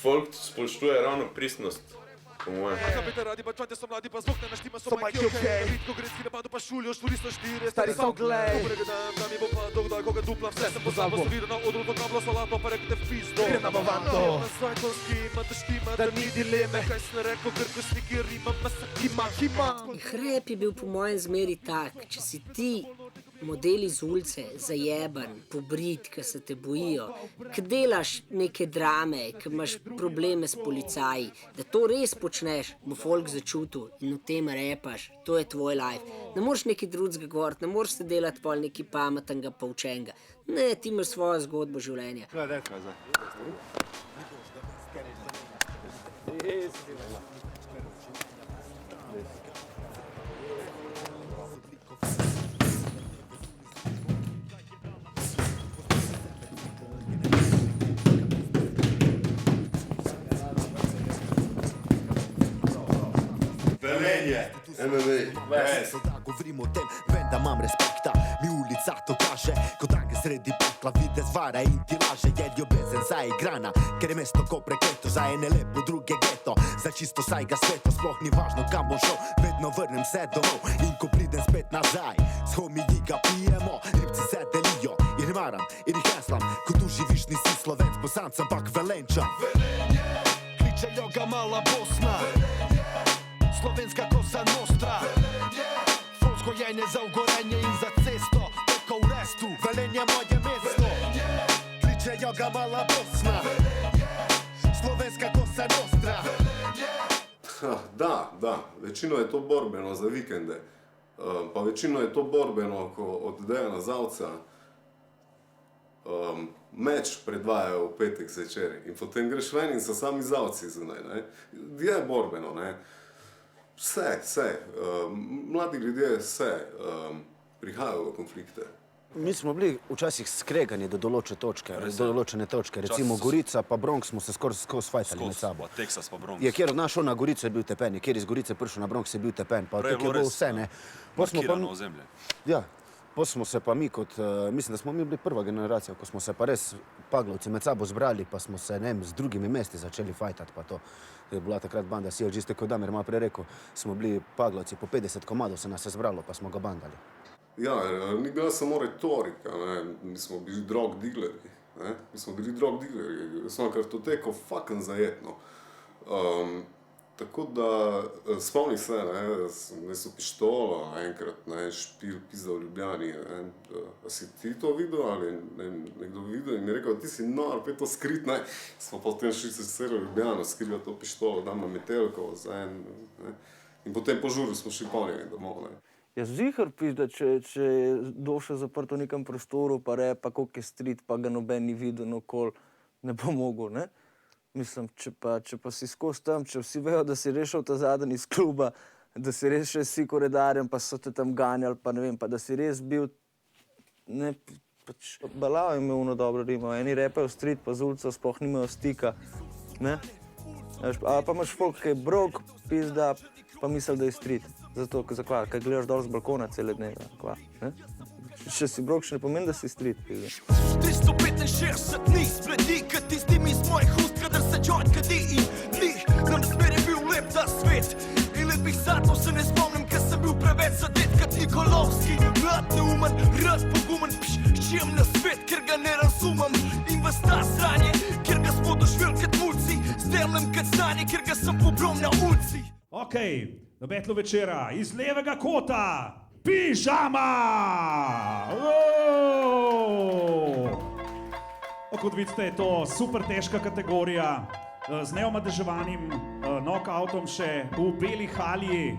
Folk spoštuje ravno pristnost, po mojem. Kapite radi, pa čvate so mladi, pa zvok ne naštima, so majki okej. Ritko grecki napadu, pa šulijo, šturi so štiri, stari so glej. Dobrega dan, da mi bo pa dogdaj, koga dupla, vse sem pozabil. So videl na odru, to kablo solato, pa rekite v pizdo. Gre na bavando. Na svojtonski ima, da štima, da ni dileme. Kaj sem rekel, grko sliki rima, pa se kima. Rap je bil po mojem zmeri tak, če si ti model iz ulice, zajeban, pobrit, ki se te bojijo, ki delaš neke drame, ki imaš probleme s policaji, da to res počneš, bo folk začutil in v tem repaš, to je tvoj life. Ne moreš nekaj drugega govoriti, ne moreš se delati pol nekaj pametnega, poučenega. Ne, ti imaš svojo zgodbo življenja. Velenje, MMA, Govorim o tem, vem da imam respekta, mi ulica to kaže, ko tanke sredi pekla, vide zvara in ti laže, je ljubezen zaigrana, ker je mesto ko prekleto, za ene lepo, druge geto, za čisto sajga sveto, sploh ni važno kam bom šel, vedno vrnem se domov in ko pridem spet nazaj, s homiji ga pijemo, ribci se delijo in maram in jih heslam, ko tu živiš nisi Slovenc, Bosanc, ampak Velenčan. Velenje, kličejo ga mala Bosna, Slovenska Cosa Nostra, Folsko jajne za ugorenje in za cesto, teko v restu, Velenje moje mesto, kličejo ga mala Bosna, Slovenska Cosa Nostra. Da, večino je to borbeno za vikende, pa večino je to borbeno, ko od Dejana Zavca meč predvajajo v petek zvečer in potem greš ven in so sami Zavci zunaj, ne. Je borbeno, ne. Vse, mladi ljudje prihajajo v konflikte. Mi smo bili včasih skregani do določene točke, recimo Gorica pa Bronx smo se skozi fajtali med sabo. Teksas pa Bronx. Je, kjer od nas šel na Gorico je bil tepen, je kjer iz Gorice prišel na Bronx je bil tepen, pa tako je bilo vse, ne. Markirano ozemlje. Ja, pa smo se pa mi kot, mislim, da smo mi bili prva generacija, ko smo se pa res Paglovci med sabo zbrali, pa smo se, ne vem, z drugimi mesti začeli fajtati, pa to je bila takrat banda CLG, ste kot Damir ima prej rekel, smo bili Paglovci, po 50 komadov se nas je zbralo, pa smo ga bandali. Ja, ni bila samo retorika, ne, mi smo bili drug dealerji, ne, mi smo bili drug dealerji, smo kartoteko fucking zajetno. Tako da, spomni se, ne, sem nesel pištolo enkrat, ne, špil pizda v Ljubljani, ne, a si ti to videl ali nekdo videl in mi je rekel, ti si nor, pej to skrit, ne, smo potem šli se sicer v Ljubljano, skrivati to pištolo, dam na Metelkovo za en, ne, in potem po žuru smo šli polnjeni domov, ne. Ja, zihar pizda, če je Doša zaprt v nekem prostoru, pa repa, koliko je street, pa ga noben ni videl okoli, ne bo mogel, ne? Mislim, če pa si skozi tam, če vsi vejo, da si rešil ta zadnji iz kluba, da si res še si koredarjem, pa so te tam ganjali, pa ne vem, pa da si res bil ne, pač balao je imel ono dobro rimo. Eni repajo street, pa z ulico sploh nimajo stika, ne? Ali pa imaš folk, ki je brok, pizda, pa misli, da je street. Zato, ker gledaš dol z balkona cele dneve, kva, ne? Če si brok, še ne pomeni, da si street, pizda. 365 dni spledi, kad tistim iz mojih ust, kadar se joint kadi in ni. Nam smer je bil lep ta svet in lepih satov se ne spomnim, ker sem bil preveč zadet kot Nikolovski. Mlad neumen, rad pogumen, ščem na svet, ker ga ne razumem. In vas ta sranje, ker ga smo doživeli kot mulci, zdemljem kot znanje, ker ga sem pobrom na ulici. Okej, na betlu večera, iz levega kota, Pižama! Kot vidite, je to super težka kategorija, z neomadeževanim knockoutom še v beli halji,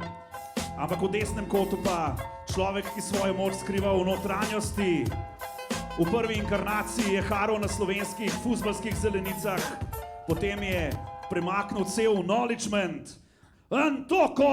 ampak v desnem kotu pa človek, ki svojo moč skriva v notranjosti. V prvi inkarnaciji je haral na slovenskih fuzbalskih zelenicah, potem je premaknil cel acknowledgement. Antoko!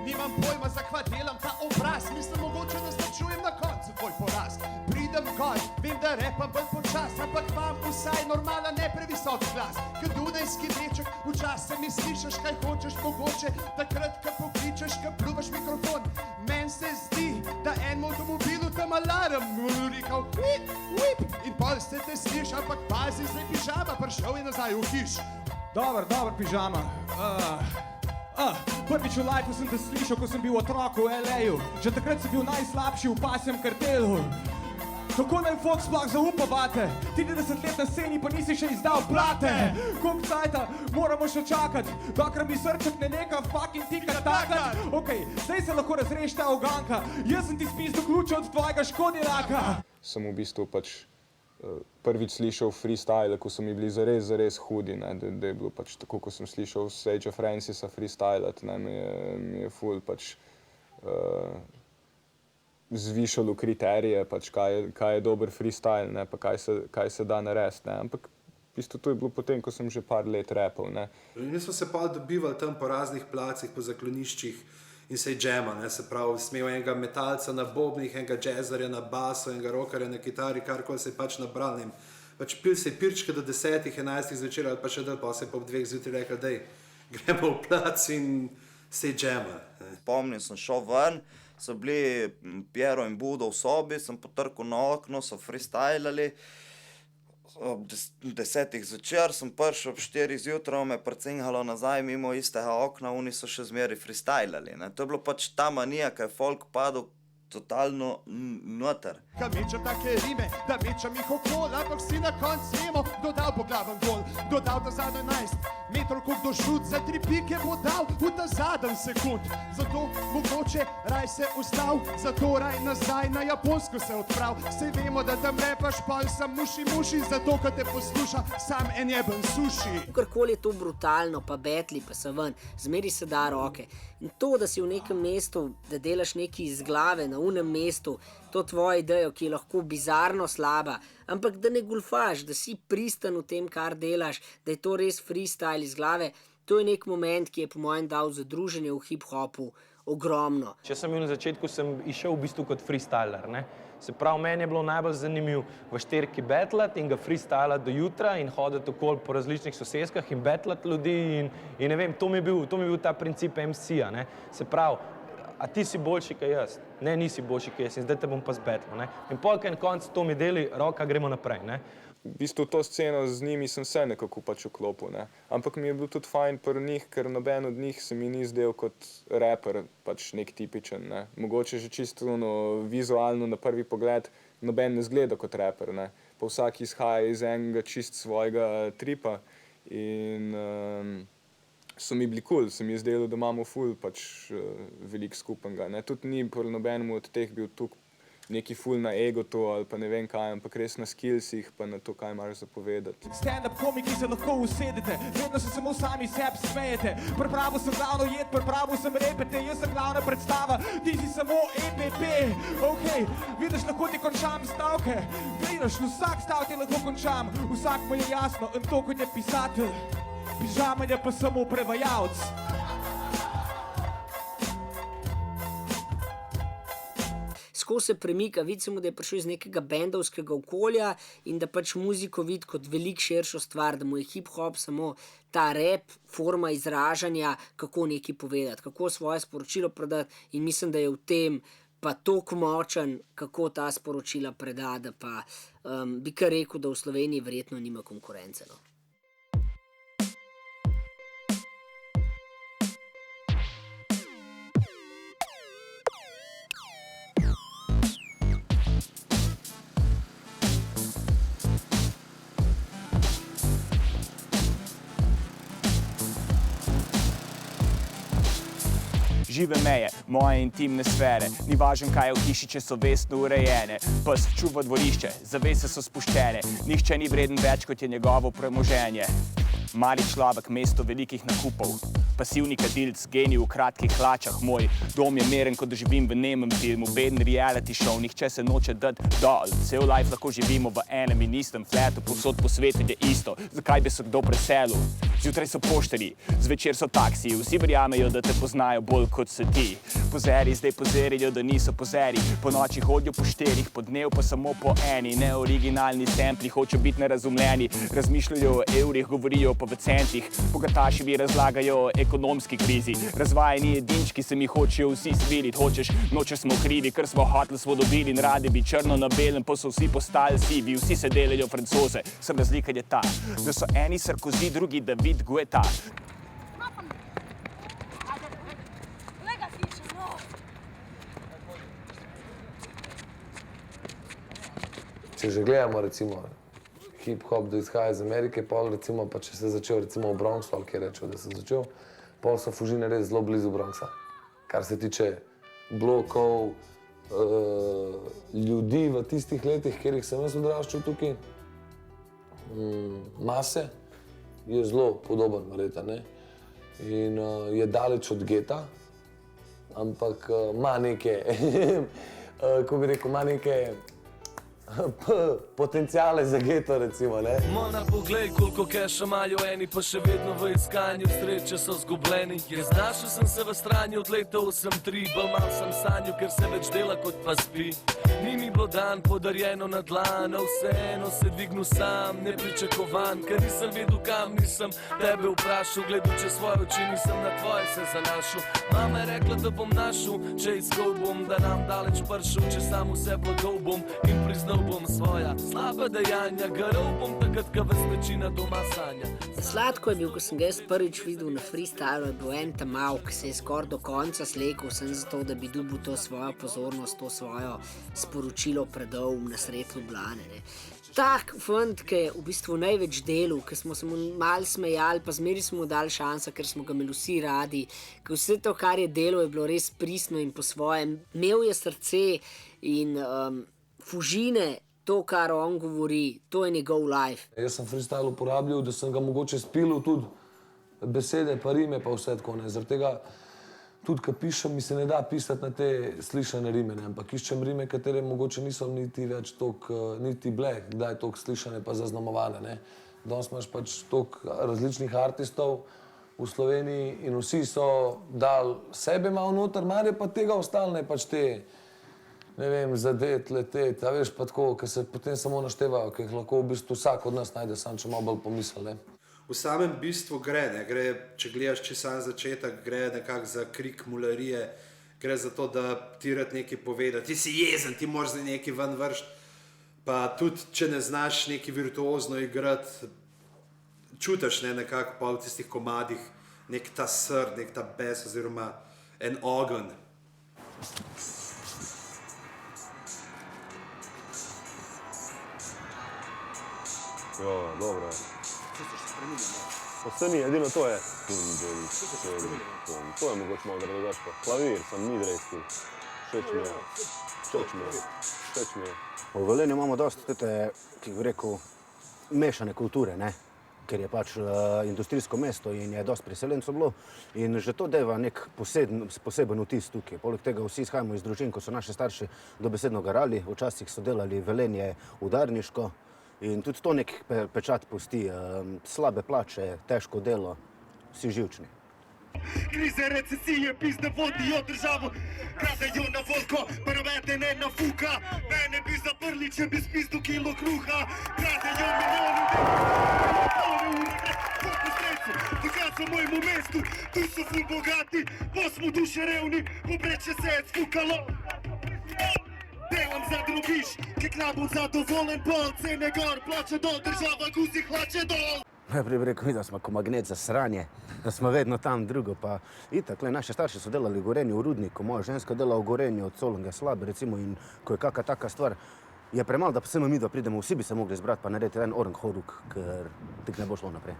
Nimam pojma, za kva delam ta obraz, mislim mogoče, da značujem na koncu tvoj poraz. Pridem gor, vem, da repam bolj počas, ampak imam vsaj normalen, ne previsok glas. Kot dunajski deček, včasih mi slišiš, kaj hočeš mogoče, takrat, ko pokličeš, ko pluvaš mikrofon. Meni se zdi, da enemu avtomobilu tam alarm rekel whip, whip, in pol se te sliš, ampak pazi, zdaj Pižama prišel je nazaj v hiš. Dobar, Pižama. Prvič v lifeu sem te slišal, ko sem bil otrok v LA-ju. Že takrat si bil najslabši v pasjem kartelu. Kako naj folk sploh zaupa vate? 30 let na sceni, pa nisi še izdal plate. Koliko cajta moramo še čakat, dokler mi srček ne neka fucking tika takat. Okej, zdaj se lahko razreši ta uganka. Jaz sem ti spisal ključe od tvojega škodilaka. Sem v bistvu prvič slišal freestyle, ko so mi bili zares hudi, ne, da je bilo tako, ko sem slišal Sagea Francisa freestylat, ne, mi je ful zvišalo kriterije, kaj je dober freestyle, ne, pa kaj se da narediti, ne, ampak v bistvu to je bilo potem, ko sem že par let rapal, ne. Mi smo se pa dobivali tam po raznih placih, po zakloniščih in se džema, ne, se pravi, smel enega metalca na bobnih, enega jazzarja na basu, enega rockerja na kitari, karkoli se je pač nabral, ne. Pač pil se je pirčke do 10, 11 zvečer ali pa še del, pa se je po 2 zjutraj rekel, dej, gremo v plac in se džema. Pomnim, sem šel ven, so bili Piero in Budo v sobi, sem potrkal na okno, so freestylali. Ob 10 zvečer sem prišel, ob 4 zjutraj me prcingalo nazaj mimo istega okna, oni so še zmeri freestylali, ne. To je bilo pač ta manija, ko je folk padel totalno noter. Ka mečem take rime, da mečem jih okol, ampak si na konc vemo, dodal po glaven gol, dodal ta zadnji 11 metrov, koliko do šut, za 3 pike bo dal v ta zadnji sekund. Zato mogoče raj se ustal, zato raj nazaj na Japonsko se odprav. Sej vemo, da tam repaš, pol sem muši, zato ko te posluša sam en jeben suši. Kakorkoli je to brutalno, pa betli, pa se ven, zmeri se da roke. In to, da si v nekem mestu, da delaš nekaj iz glave na unem mestu, to tvojo idejo, ki je lahko bizarno slaba, ampak da ne gulfaš, da si pristan v tem, kar delaš, da je to res freestyle iz glave, to je nek moment, ki je po mojem dal za druženje v hip-hopu ogromno. Če sem bil na začetku, sem išel v bistvu kot freestyler, ne. Se pravi, meni je bilo najbolj zanimivo v šterki betlat in ga freestylat do jutra in hoditi okoli po različnih soseskah in betlat ljudi in ne vem, to mi je bil ta princip MC-ja, ne. Se pravi, a ti si boljši kaj jaz? Ne, nisi boljši kaj jaz in zdaj te bom pa zbetlo, ne. In pol, kaj na koncu to mi deli, roka, gremo naprej, ne. V bistvu to sceno z njimi sem se nekako pač vklopil, ne. Ampak mi je bilo tudi fajn pri njih, ker noben od njih se mi ni zdel kot raper, pač nek tipičen, ne. Mogoče že čisto vizualno na prvi pogled noben ne zgleda kot raper, ne. Pa vsak izhaja iz enega čist svojega tripa in so mi bili cool, se mi je zdelo, da imamo ful pač veliko skupnega, ne. Tudi ni pri nobenemu od teh bil neki ful na ego to ali pa ne vem kaj, ampak res na skillsih pa na to, kaj imaš za povedati. Stand-up komiki se lahko usedete, vedno se samo sami sebi smejete. Pripravil sem glavno jed, pripravil sem repete, jaz sem glavna predstava, ti si samo EPP. Ok, vidiš, lahko ti končam stavke, vidiš, vsak stavek ti lahko končam, vsak mu je jasno, in to kot je pisatelj, pižama je pa samo prevajalc. Ko se premika, vidimo, da je prišel iz nekega bendovskega okolja in da pač muziko vidi kot veliko širšo stvar, da mu je hip-hop samo ta rap, forma izražanja, kako nekaj povedati, kako svoje sporočilo predati in mislim, da je v tem pa toliko močen, kako ta sporočila preda, da pa bi kar rekel, da v Sloveniji verjetno nima konkurence. No. Žive meje, moje intimne sfere, ni važen, kaj je v hiši, če so vestno urejene. Pes čuva dvorišče, zavese so spuščene, nihče ni vreden več, kot je njegovo premoženje. Mali človek, mesto velikih nakupov, pasivni kadilc, genij v kratkih hlačah. Moj dom je meren, kot živim v nemem filmu, beden reality show, nihče se noče dati dol. Cel life lahko živimo v enem in istem fletu, povsod po svetu je isto, zakaj bi se kdo preselil? Zjutraj so pošteni, zvečer so taksiji, vsi verjamejo, da te poznajo bolj kot se ti. Pozeri zdaj pozerijo, da niso pozeri, po noči hodijo po štirih, po dnev pa samo po eni. Neoriginalni sampli, hočejo biti nerazumljeni, razmišljajo o evrih, govorijo pa v centih. Bogataši mi razlagajo o ekonomski krizi, razvajeni edinčki se mi hočejo vsi sviliti. Hočeš, nočeš smo krivi, ker smo hoteli, smo dobili in radi bi črno na belem, pa so vsi postali sivi, vsi se delajo Francoze. Sem razlika je ta, da so eni Sarkozy, drugi David Guetta. Če že gledamo recimo hip-hop, da izhaja iz Amerike, pol recimo pa če se je začel recimo v Bronxu, ali kje rečejo, da se je začel, pol so Fužine res zelo blizu Bronxa. Kar se tiče blokov, ljudi v tistih letih, kjer jih sem jaz odraščal tukaj, mase, je zelo podoben verjetno, ne. In je daleč od geta, ampak ima neke, kako bi rekel, ima neke potenciale za geto, recimo, ne? Mona, poglej, koliko keša imajo eni, pa še vedno v iskanju sreče so zgubljeni. Jaz našel sem se v stranju od leta 8-3, bolj mal sem sanju, ker se več dela kot pa spi. Ni mi bilo dan podarjeno na dlano, vseeno se dvignil sam, nepričakovan, ker nisem vedel kam, nisem tebe vprašal, gledal čez svoje oči, nisem na tvoje se zanašal. Mama je rekla, da bom našel, če iskal bom, da nam daleč pršel, če sam vse blagal bom in priznal bom svoja slaba dejanja, garov bom takrat, ko ves večina doma sanja. Sladko je bil, ko sem ga jaz prvič videl na freestylu, je bil en tamal, ki se je skoraj do konca slekel, sem zato, da bi dobil to svojo pozornost, to svojo sporočilo predal na sred Ljubljane, ne. Tak fant, ki je v bistvu največ delal, ki smo se mu malo smejali, pa zmeri smo mu dali šanso, ker smo ga imeli vsi radi, ker vse to, kar je delal, je bilo res pristno in po svojem. Imel je srce in Fužine, to, kar on govori, to je njegov life. Jaz sem freestyle uporabljal, da sem ga mogoče spilil tudi besede, pa rime, pa vse tako, ne. Zaradi tega tudi, ko pišem, mi se ne da pisati na te slišane rime, ne. Ampak iščem rime, katere mogoče niso niti več toliko, niti bile, kdaj toliko slišane pa zaznamovane, ne. Danes imaš pač toliko različnih artistov v Sloveniji in vsi so dali sebe malo noter, mar je pa tega ostalo, ne, pač te, ne vem, zadet, letet, a veš, pa tako, ki se potem samo naštevajo, ki jih lahko v bistvu vsak od nas najde, sam če malo bolj pomisli, ne. V samem bistvu gre, ne, gre, če gledaš če sam začetek, gre nekako za krik mularije, gre za to, da ti rad nekaj poveda, ti si jezen, ti moraš zdaj nekaj ven vršt, pa tudi, če ne znaš nekaj virtuozno igrati, čutiš, ne, nekako pa v tistih komadih, nek ta srd, nek ta bes oziroma en ogenj. Jo, dobro. Vse ni, edino to je. To je mogoče malo drugače. Klavir, sem ni drejski. Všeč mi je. Všeč mi je. V Velenju imamo dosti te, ki bi rekel, mešane kulture, ne? Ker je pač industrijsko mesto in je dosti priseljencev bilo in že to deva nek poseben vtis tukaj. Poleg tega vsi izhajamo iz družin, ko so naši starši dobesedno garali, včasih so delali Velenje udarniško in tudi to nek pečat pusti. Slabe plače, težko delo, vsi živčni. Krize, recesije, pizde vodijo državo, kradejo na volko, prvete ne na fuka. Mene bi zaprli, če bi spizdu kilo kruha. Kradejo milijoni po srecu, takrat so mojemu mestu, tu so ful bogati, pa smo duše revni, pobreče se je spukalo. Delam za drobiš, ki knabom zadovoljen, pol cene gor, plače dol, država guzi hlače dol. Najprej bi rekel, da smo kot magnet za sranje, da smo vedno tam drugo, pa itak, naši starši so delali v Gorenju v rudniku, moja ženska dela v Gorenju od Solunge slabe, recimo, in ko je kakšna taka stvar, je premalo, da samo mi da pridemo, vsi bi se mogli zbrati pa narediti en orang horuk, ker tako ne bo šlo naprej.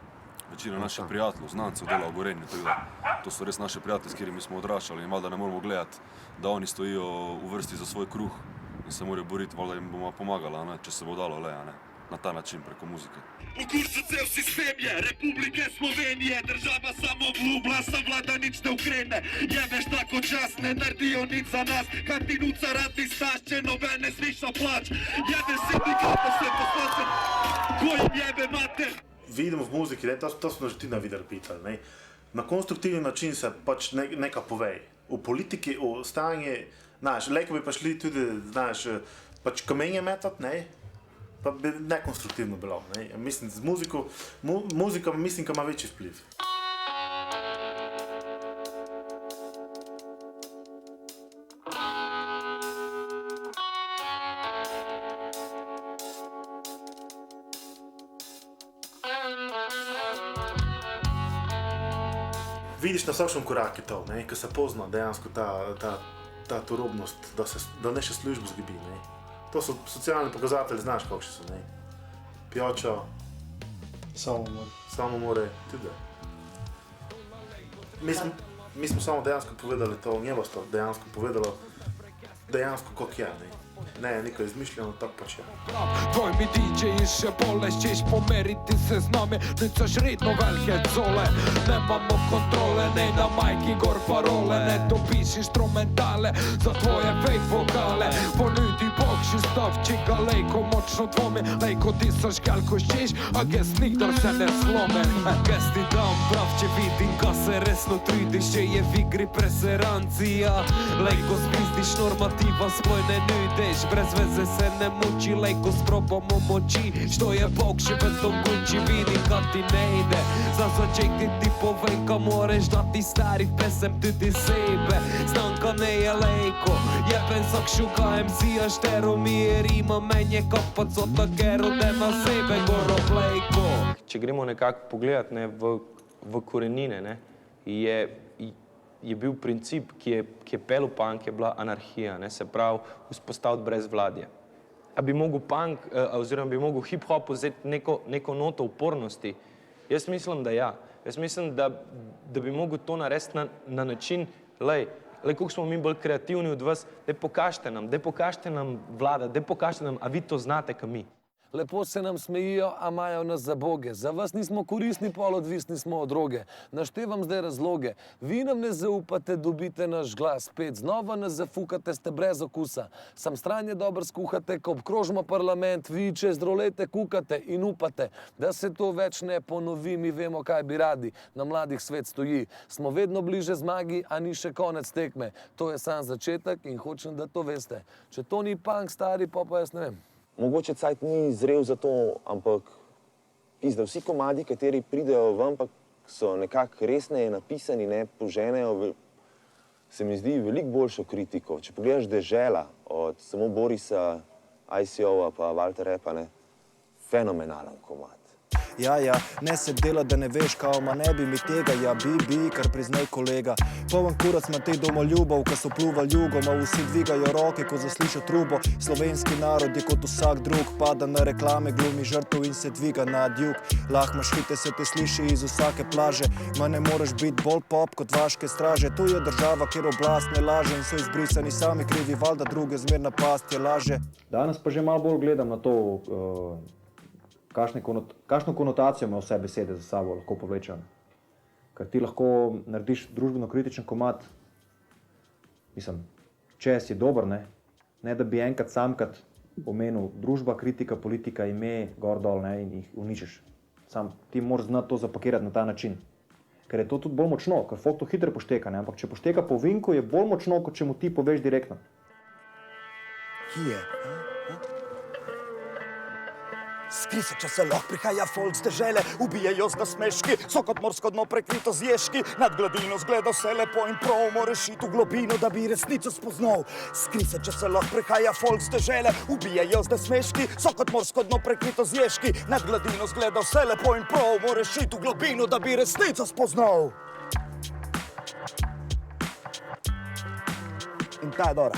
Večina naših prijateljev, znancev dela v Gorenju, to so res naši prijatelji, s katerimi smo odraščali in valjda ne moramo gledati, da oni stojijo v vrsti za svoj kruh in se morajo boriti, valjda jim bomo pomagala, če se bo dalo le, na ta način preko muzike. V kursu cel sistem je Republike Slovenije, država samo obljublja, sa vlada nič ne ukrene. Jebeš tako čas, ne naredijo nič za nas, kar ti nuca radni staž, če noben ne sliša plač. Jebeš sindikata, sve poslance, ko jim jebe mater. Vidimo v muziki, to smo že ti videli pitali, na konstruktivni način se pač neka povej. V politiki, v stanje, lejko bi pa šli tudi, pač kamenje metat, pa bi nekonstruktivno bilo. Mislim, z muzika mislim, da ima večji vpliv. Vidiš na vsakem koraku to, ko se pozna dejansko ta turobnost, da ne še službo zgubi. To so socialni pokazatelji, znaš kakšni so, pijača, samomore, tudi. Mi smo samo dejansko povedali to, njeva sta dejansko povedala, dejansko kak je, ne, neko izmišljeno, tako pač je. Tvoj mi DJ še bolje, ćeš pomeriti se z nami, necaš redno velike cole. Nemamo kontrole, ne na majki gor parole, ne dobiš instrumentale za tvoje fake vokale. Ponudi bokši stavčika, lejko močno dvomi, lejko ti saš kalko šćeš, a gest nikdar se ne slome. Gest ti dam prav, če vidim ka se resno trudiš, če je v igri preserancija. Lejko spizdiš normativa, svoj ne nudeš, brez veze se ne muči, lejko sprobamo moči, što je bok še vedno guči, vidim kad ti ne ide. Za začetek ti povem, ka moreš dati starih pesem tudi sebe. Znam ka ne je lejko, jeben sak šuka MC-a štero mi je rima, menje kapac od takero, de na sebe goro plejko. Če gremo nekako pogledat v korenine, je bil princip, ki je pel v punk, je bila anarhija, se pravi vzpostaviti brezvladje. A bi mogel punk, oziroma bi mogel hip-hop vzeti neko noto upornosti? Jaz mislim, da ja. Jaz mislim, da bi mogel to narediti na način, koliko smo mi bolj kreativni od vas, daj pokažite nam vlada, daj pokažite nam, a vi to znate, ka mi. Lepo se nam smejijo, a imajo nas za boge. Za vas nismo koristni, pol odvisni smo od droge. Naštevam zdaj razloge. Vi nam ne zaupate, dobite naš glas. Spet znova nas zafukate, ste brez okusa. Sam stranje dobro skuhate, ko obkrožimo parlament, vi čez drolete kukate in upate, da se to več ne ponovi. Mi vemo, kaj bi radi. Na mladih svet stoji. Smo vedno bliže zmagi, a ni še konec tekme. To je sam začetek in hočem, da to veste. Če to ni punk stari, pa jaz ne vem. Mogoče cajt ni zrel za to, ampak pizda, vsi komadi, kateri pridejo ven, pa so nekako resneje napisani, poženejo, se mi zdi veliko boljšo kritiko. Če pogledaš Dežela od samo Borisa, ICO-a pa Walter Repa, fenomenalen komad. Ja, ne se dela, da ne veš, kao ma ne bi mi tega, ja bi, kar priznaj kolega. Poln kurac ima te domoljubov, ko so pluval jugom, a vsi dvigajo roke, ko zaslišijo trubo. Slovenski narod je kot vsak drug, pada na reklame, glumi žrtev in se dviga nad jug. Lahma švite se te sliši iz vsake plaže, ma ne moreš biti bolj pop kot vaške straže. Tu je država, kjer oblast ne laže in so izbrisani sami krivi, valjda druge zmerna past je laže. Danes pa že malo bolj gledam na to, kakšno konotacijo ima vse besede za sabo lahko povlečejo. Ker ti lahko narediš družbeno kritičen komad, mislim, če si dober, ne da bi enkrat samkrat omenil družba, kritika, politika, ime, gor dol, ne, in jih uničiš. Sam ti moraš znati to zapakirati na ta način. Ker je to tudi bolj močno, ker folk to hitro pošteka, ne, ampak če pošteka po vinku, je bolj močno, kot če mu ti poveš direktno. Ki je? Skri se, če se lahko prihaja folk z dežele, ubijajo z nasmeški, so kot morsko dno prekrito z ježki, nad gladino zgleda vse lepo in prav, moraš iti v globino, da bi resnico spoznal. Skri se, če se lahko prihaja folk z dežele, ubijajo z nasmeški, so kot morsko dno prekrito z ježki, nad gladino zgleda vse lepo in prav, moraš iti v globino, da bi resnico spoznal. In ta je dobra.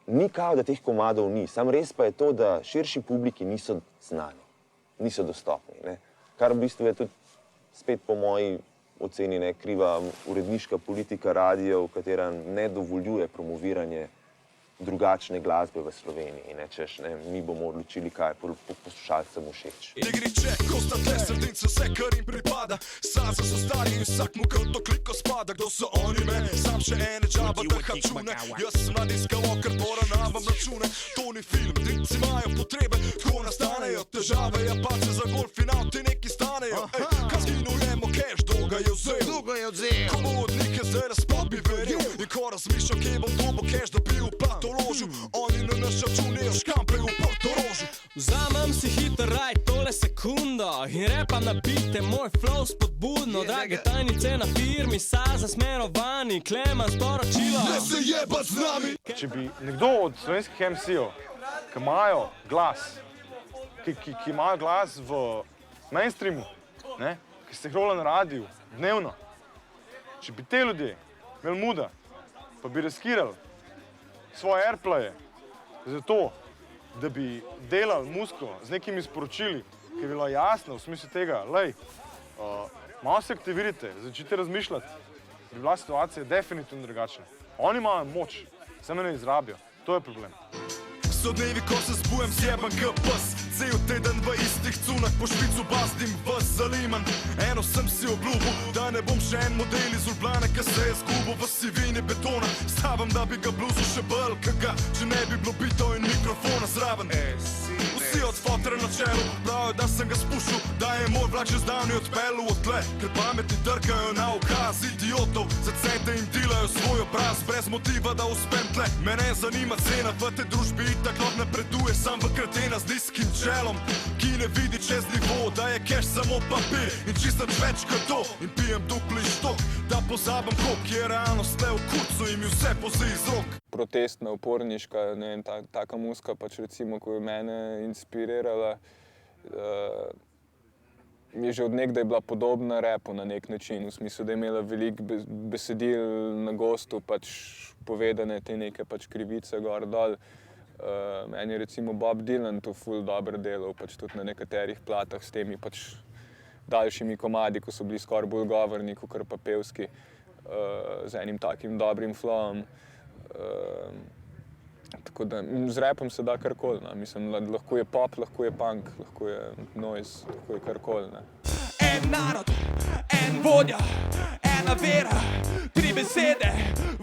Ni kao, da teh komadov ni, sam res pa je to, da širši publiki niso znani, niso dostopni. Ne? Kar v bistvu je tudi spet po moji oceni kriva uredniška politika radijev, katera ne dovoljuje promoviranje drugačne glasbe v Sloveniji. Češ, mi bomo odločili, kaj je poslušalcem všeč. Igriče, ko sta tle sredince, vse, kar jim pripada. Saza so stari in vsak mu krto kliko spada. Kdo so oni meni? Sam še ene džaba drha čune. Jaz sem nadiskal okr, poravnavam račune. To ni film, dripci imajo potrebe, tako nastanejo težave. Japanci za golf final ti neki stanejo. Kaj zginujemo keš, dolga je vzel. Komu od njih je zdaj razpod bi veril. In ko razmišljam, kje bom dobo keš dobil plat. Oni na naš računejo škampe v Portorožu. Vzamem si hiter raj, tole sekundo in repam na bite, moj flow spodbudno. Drage tajnice na firmi, Saza smerovani, Kleman sporočilo. Ne se jebat z nami! Če bi nekdo od slovenskih MC-ov, ki imajo glas, ki imajo glas v mainstreamu, ki se hrola na radiju dnevno, če bi te ljudje imeli muda, pa bi riskirali svoje airplaye za to, da bi delali muziko z nekimi sporočili, ki je bila jasna v smislu tega, lej, malo se aktivirajte, začnite razmišljati, bi bila situacija definitivno drugačna. Oni imajo moč, samo ne izrabijo, to je problem. So dnevi, ko se zbujem zjeban k pes, cel teden v istih cunah po špicu bazdim vas zaliman. Eno sem si obljubil, da ne bom še en model iz Urbane, ki se je zgubil v sivini betona. Stavim, da bi ga bluzu še bolj, kaga, če ne bi bilo bito in mikrofona zraven. Vsi od fotra na čelu pravijo, da sem ga spuščil, da je moj vlak že zdavni odpeljal od tle, ker pametni trkajo na ukaz idiotov, za cente jim dilajo svoj obraz, brez motiva, da uspem tle. Mene zanima cena v tej družbi, itak lahko napreduje sam v kretena z nizkim čelom, ki ne vidi čez nivo, da je keš samo papir in čisto več kot to. In pijem dupli štok, da pozabam, koliko je realnost le v kurcu in mi vse pozi iz rok. Protestna, uporniška, taka muzika, pač recimo, ko je mene inspirirala, je že od nekdaj bila podobna rapu na nek način, v smislu, da je imela veliko besedil na gostu, pač povedane te neke pač krivice gor dol. Meni je recimo Bob Dylan to ful dobro delal, pač tudi na nekaterih platah s temi pač daljšimi komadi, ko so bili skoraj bolj govorni, kakor pa pevski, z enim takim dobrim flowom. Tako da z rapom se da karkoli, mislim, lahko je pop, lahko je punk, lahko je noise, lahko je karkoli. En narod, en vodja, ena vera, tri besede,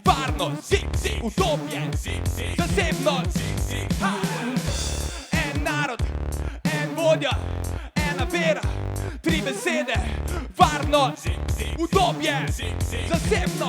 varnost, utopje, zasebnost. En narod, en vodja, ena vera, tri besede, Varno, udobje, zasebno,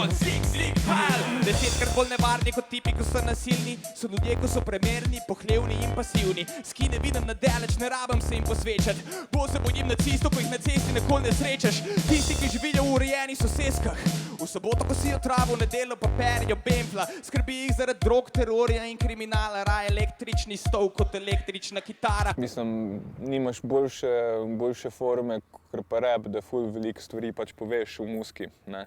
hal. 10-krat bolj nevarni kot tipi, ko so nasilni. So ljudje, ko so premerni, pohlevni in pasivni. Skine vidim na daleč, ne rabim se jim posvečati. Bolj se bojim nacistov, ko jih na cesti nikoli ne srečaš. Tisti, ki živijo v urejenih soseskah. V soboto kosijo travo, v nedeljo pa perijo bempla. Skrbi jih zaradi drog, terorja in kriminala. Raje električni stol kot električna kitara. Mislim, nimaš boljše forme, ker pa rap, da ful veliko stvari pač poveš v muski, ne.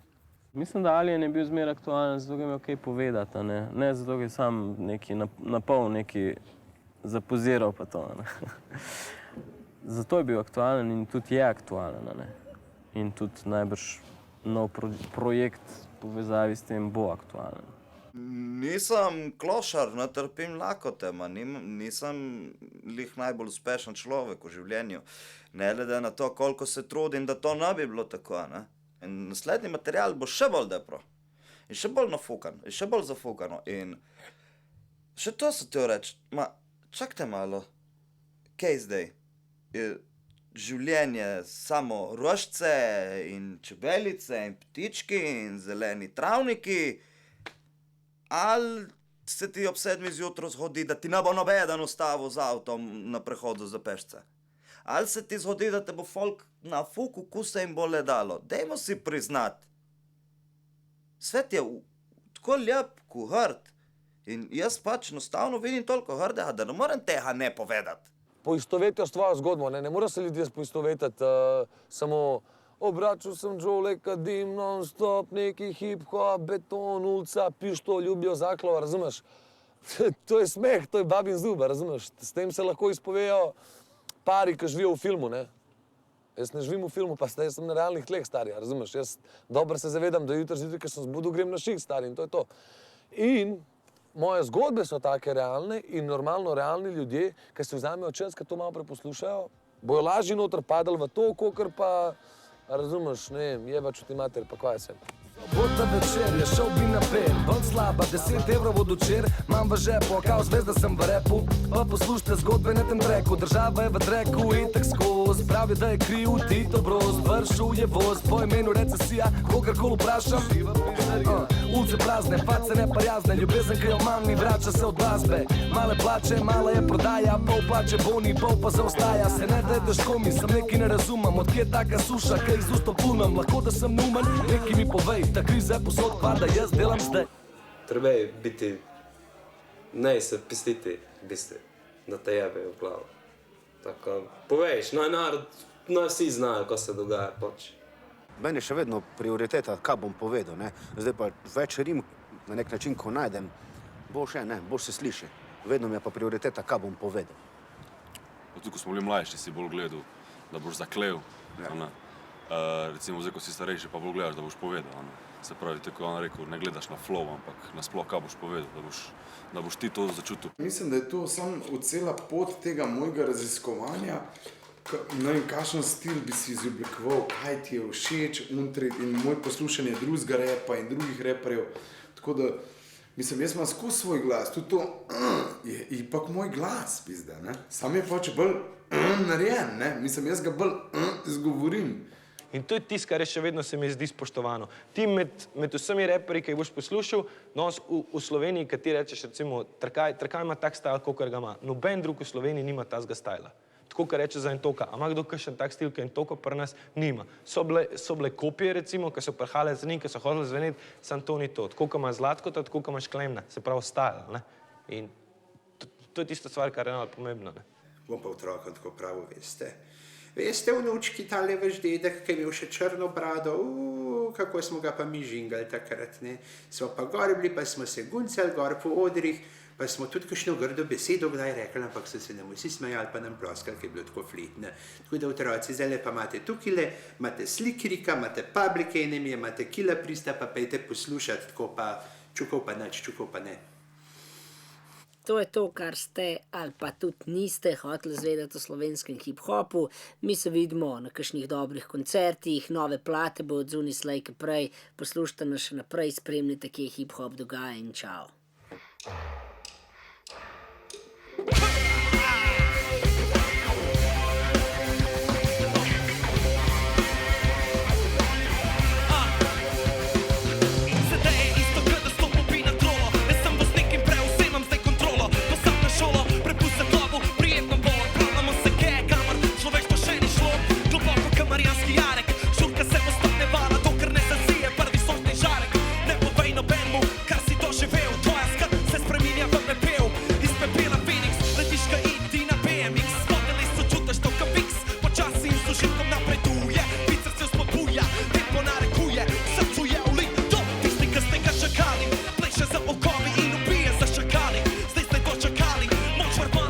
Mislim, da Alien je bil zmeraj aktualen, zato ga ima kaj povedati, ne. Ne zato, ker je sam neki napol neki zapoziral pa to, ne. Zato je bil aktualen in tudi je aktualen, ne. In tudi najbrž nov projekt povezavi s tem bo aktualen. Nisem klošar, ne trpim lakote, nisem lih najbolj uspešen človek v življenju. Ne glede na to, koliko se trudim, da to ne bi bilo tako, ne. In naslednji material bo še bolj depro. In še bolj nafukan, in še bolj zafukano. In še to se ti reči, čakajte malo, kaj zdaj? Življenje samo rožce in čebelice in ptički in zeleni travniki, ali se ti ob 7 zjutraj zgodi, da ti ne bo nobeden ustavil z avtom na prehodu za pešce? Ali se ti zgodi, da te bo folk na fuku, ko se jim bo le dalo? Dajmo si priznati. Svet je tako lep, ko hrd. In jaz pač enostavno vidim toliko hrdega, da ne morem tega ne povedati. Poistovetijo s tvojo zgodbo, ne morajo se ljudje poistovetiti samo obračal sem Joe Kadim, non-stop, neki hip-hop, beton, ulica, pišto, ljubijo zaklova, razumeš? To je smeh, to je babin zub, razumeš? S tem se lahko izpovejo pari, ki živijo v filmu, ne? Jaz ne živim v filmu, pa jaz sem na realnih tleh, stari, razumeš? Jaz dobro se zavedam, da jutri zjutraj, ko sem zbudil, grem na šik, stari, in to je to. In moje zgodbe so take realne in normalno realni ljudje, ki si vzamejo čas, ki to malo preposlušajo, bojo lažje noter padali v to, kakor pa, razumeš, ne vem, jebač v ti mater, pa kvaj sem. Sobota večer je šel bi na pel, bolj slaba, 10 evrov od včer, imam v žepu, kao zvezda sem v repu, pa poslušajte zgodbe na tem treku, država je v treku in tak skoz, pravi da je kriv Tito Broz, vršil je voz, po imenu recesija, kogarkoli vprašam, ulice prazne, face neprijazne, ljubezen, ki jo imam, mi vrača se od glasbe, male plače, mala je prodaja, pol plače boni, pol pa zaostaja, se ne da je težko mi, sem neki ne razumem, od kje taka suša, kaj iz usto punem, lahko da sem neumen, neki mi povej, ta kriza je posod pada, jaz delam zdaj. Treba je biti, ne se pistiti, v bistvu, da te jebejo v glavo. Tako, poveš, narod, vsi znajo, ko se dogaja, pač. Meni je še vedno prioriteta, kaj bom povedal, ne. Zdaj pa več rim, na nek način, ko najdem, bolj se sliši. Vedno mi je pa prioriteta, kaj bom povedal. Tudi, ko smo bili mlajši, si bolj gledal, da boš zaklel. Recimo, zdaj, ko si starejši, pa bolj gledaš, da boš povedal. Se pravi, tako je on rekel, ne gledaš na flow, ampak nasploh, kaj boš povedal, da boš ti to začutil. Mislim, da je to samo cela pot tega mojega raziskovanja, ne vem, kakšen stil bi si izoblikoval, kaj ti je všeč, in moj poslušanje drugega repa in drugih reperjev. Tako da, mislim, jaz imam skozi svoj glas, tudi to je ipak moj glas, pizda, ne. Sam je pač bolj narejen, ne. Mislim, jaz ga bolj izgovorim. In to je tisto, kar je še vedno se mi zdi spoštovano. Ti med vsemi reperji, ki jih boš poslušal, v Sloveniji, ki ti rečeš, recimo, Trkaj ima tak stajl, kakor ga ima. Noben drug v Sloveniji nima tazga stajla. Tako, kar reče za Entoka. A ima kdo kakšen tak stil, ki Entoko pri nas nima. So bile kopije, recimo, ki so prihajale za njim, ki so hodile zveneti, sam to ni to. Tako, ko ima Zlatkota, tako, ko imaš Klemna. Se pravi, stajl, ne. In to je tista stvar, kar je najbolj pomembno, ne. Bom pa otrokom tako pravil, veste. Veste, vnučki, tale vaš dedek, ki je imel še črno brado, kako smo ga pa mi žingali takrat, ne. Smo pa gor bili, pa smo se guncali gor po odrih, pa smo tudi kakšno grdo besedo kdaj rekli, ampak so se nam vsi smejali, pa nam ploskali, ki je bilo tako fletno. Tako da otroci, zdajle pa imate tukile, imate Slikrika, imate Public Enemy, imate Killa Prista, pa pejte poslušati, tako pa čukov pa nič, čukov pa ne. To je to, kar ste ali pa tudi niste hoteli zvedeti o slovenskem hip-hopu. Mi se vidimo na kakšnih dobrih koncertih, nove plate bo odzuni slej kaj prej. Poslušajte nas še naprej, spremljite, kje hip-hop dogaja in čao.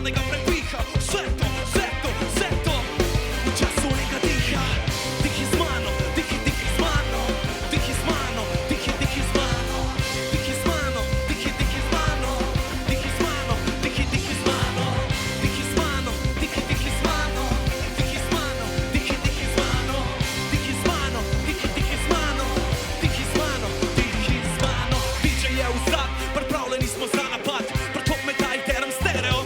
hladnega prepiha. Vse to, vse to, vse to v času enega diha. Dihi z mano, dihi, dihi z mano, dihi z mano, dihi, dihi z mano, dihi z mano, dihi, dihi z mano, dihi z mano, dihi, dihi z mano, dihi z mano, dihi, dihi z mano, dihi z mano, dihi, dihi z mano, dihi z mano, dihi, dihi z mano, dihi z mano, dihi z mano. DJ je vzad, pripravljeni smo za napad, pretop medaj teram stereo.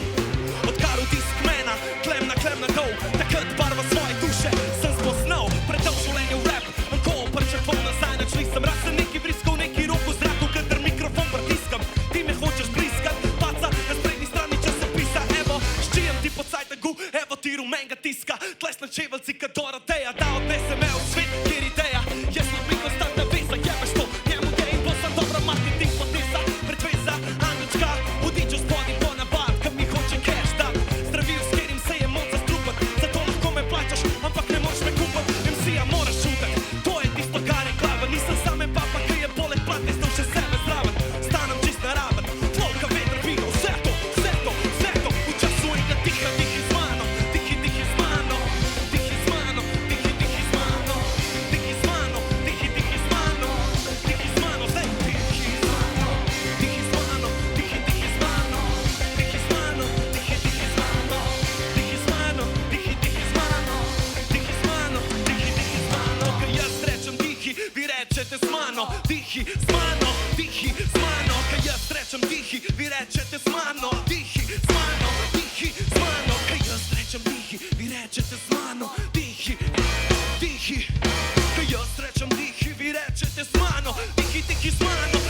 Odkar v disk mena, klem na dol, takrat barva svoje duše sem spoznal. Predal življenje v rap, ko pričakoval nazaj, nič nisem razen neki vriskov, neki rok v zraku, kadar mikrofon pritiskam. Ti me hočeš briskat, paca na sprednji strani časopisa. Evo, ščijem ti po cajtagu, evo ti rumenga tiska. Tles na čevelci, kad Doroteja, da odnese me v svet, kjer ideja je slobi konstantna veza. Jebeš to, njemu je in bo sam dobra marketing poteza. Predveza, anglička, vodič v spodnji po navad, kad mi hoče cash dat. Zdravil, s katerim se je moč zastrupat, zato lahko me plačaš, ampak ne moč me kupat. MC-ja moraš čutat, to je tisto, kar je glava. Nisem same papa, ki je poleg plate, stal še sebe zraven. Stanem čist naraven, tvolka veter vino. Vse to, vse to, vse to v času enega diha. Dihi z mano, dihi, dihi z mano, dihi z mano, dihi, dihi z mano, dihi z mano, dihi, dihi z mano, dihi z mano, zdaj dihi z mano, dihi z mano, dihi, dihi z mano, dihi z mano, dihi, dihi z mano, dihi z mano, dihi, dihi z mano, dihi z mano, dihi, dihi z mano. Ker jaz rečem dihi, vi rečete z mano, dihi z mano, dihi z mano. Ker jaz rečem dihi, vi rečete z mano, dihi z mano, dihi z mano. Ker jaz rečem dihi, vi rečete z mano, dihi, dihi. Ker jaz rečem dihi, vi rečete z mano, dihi, dihi z mano.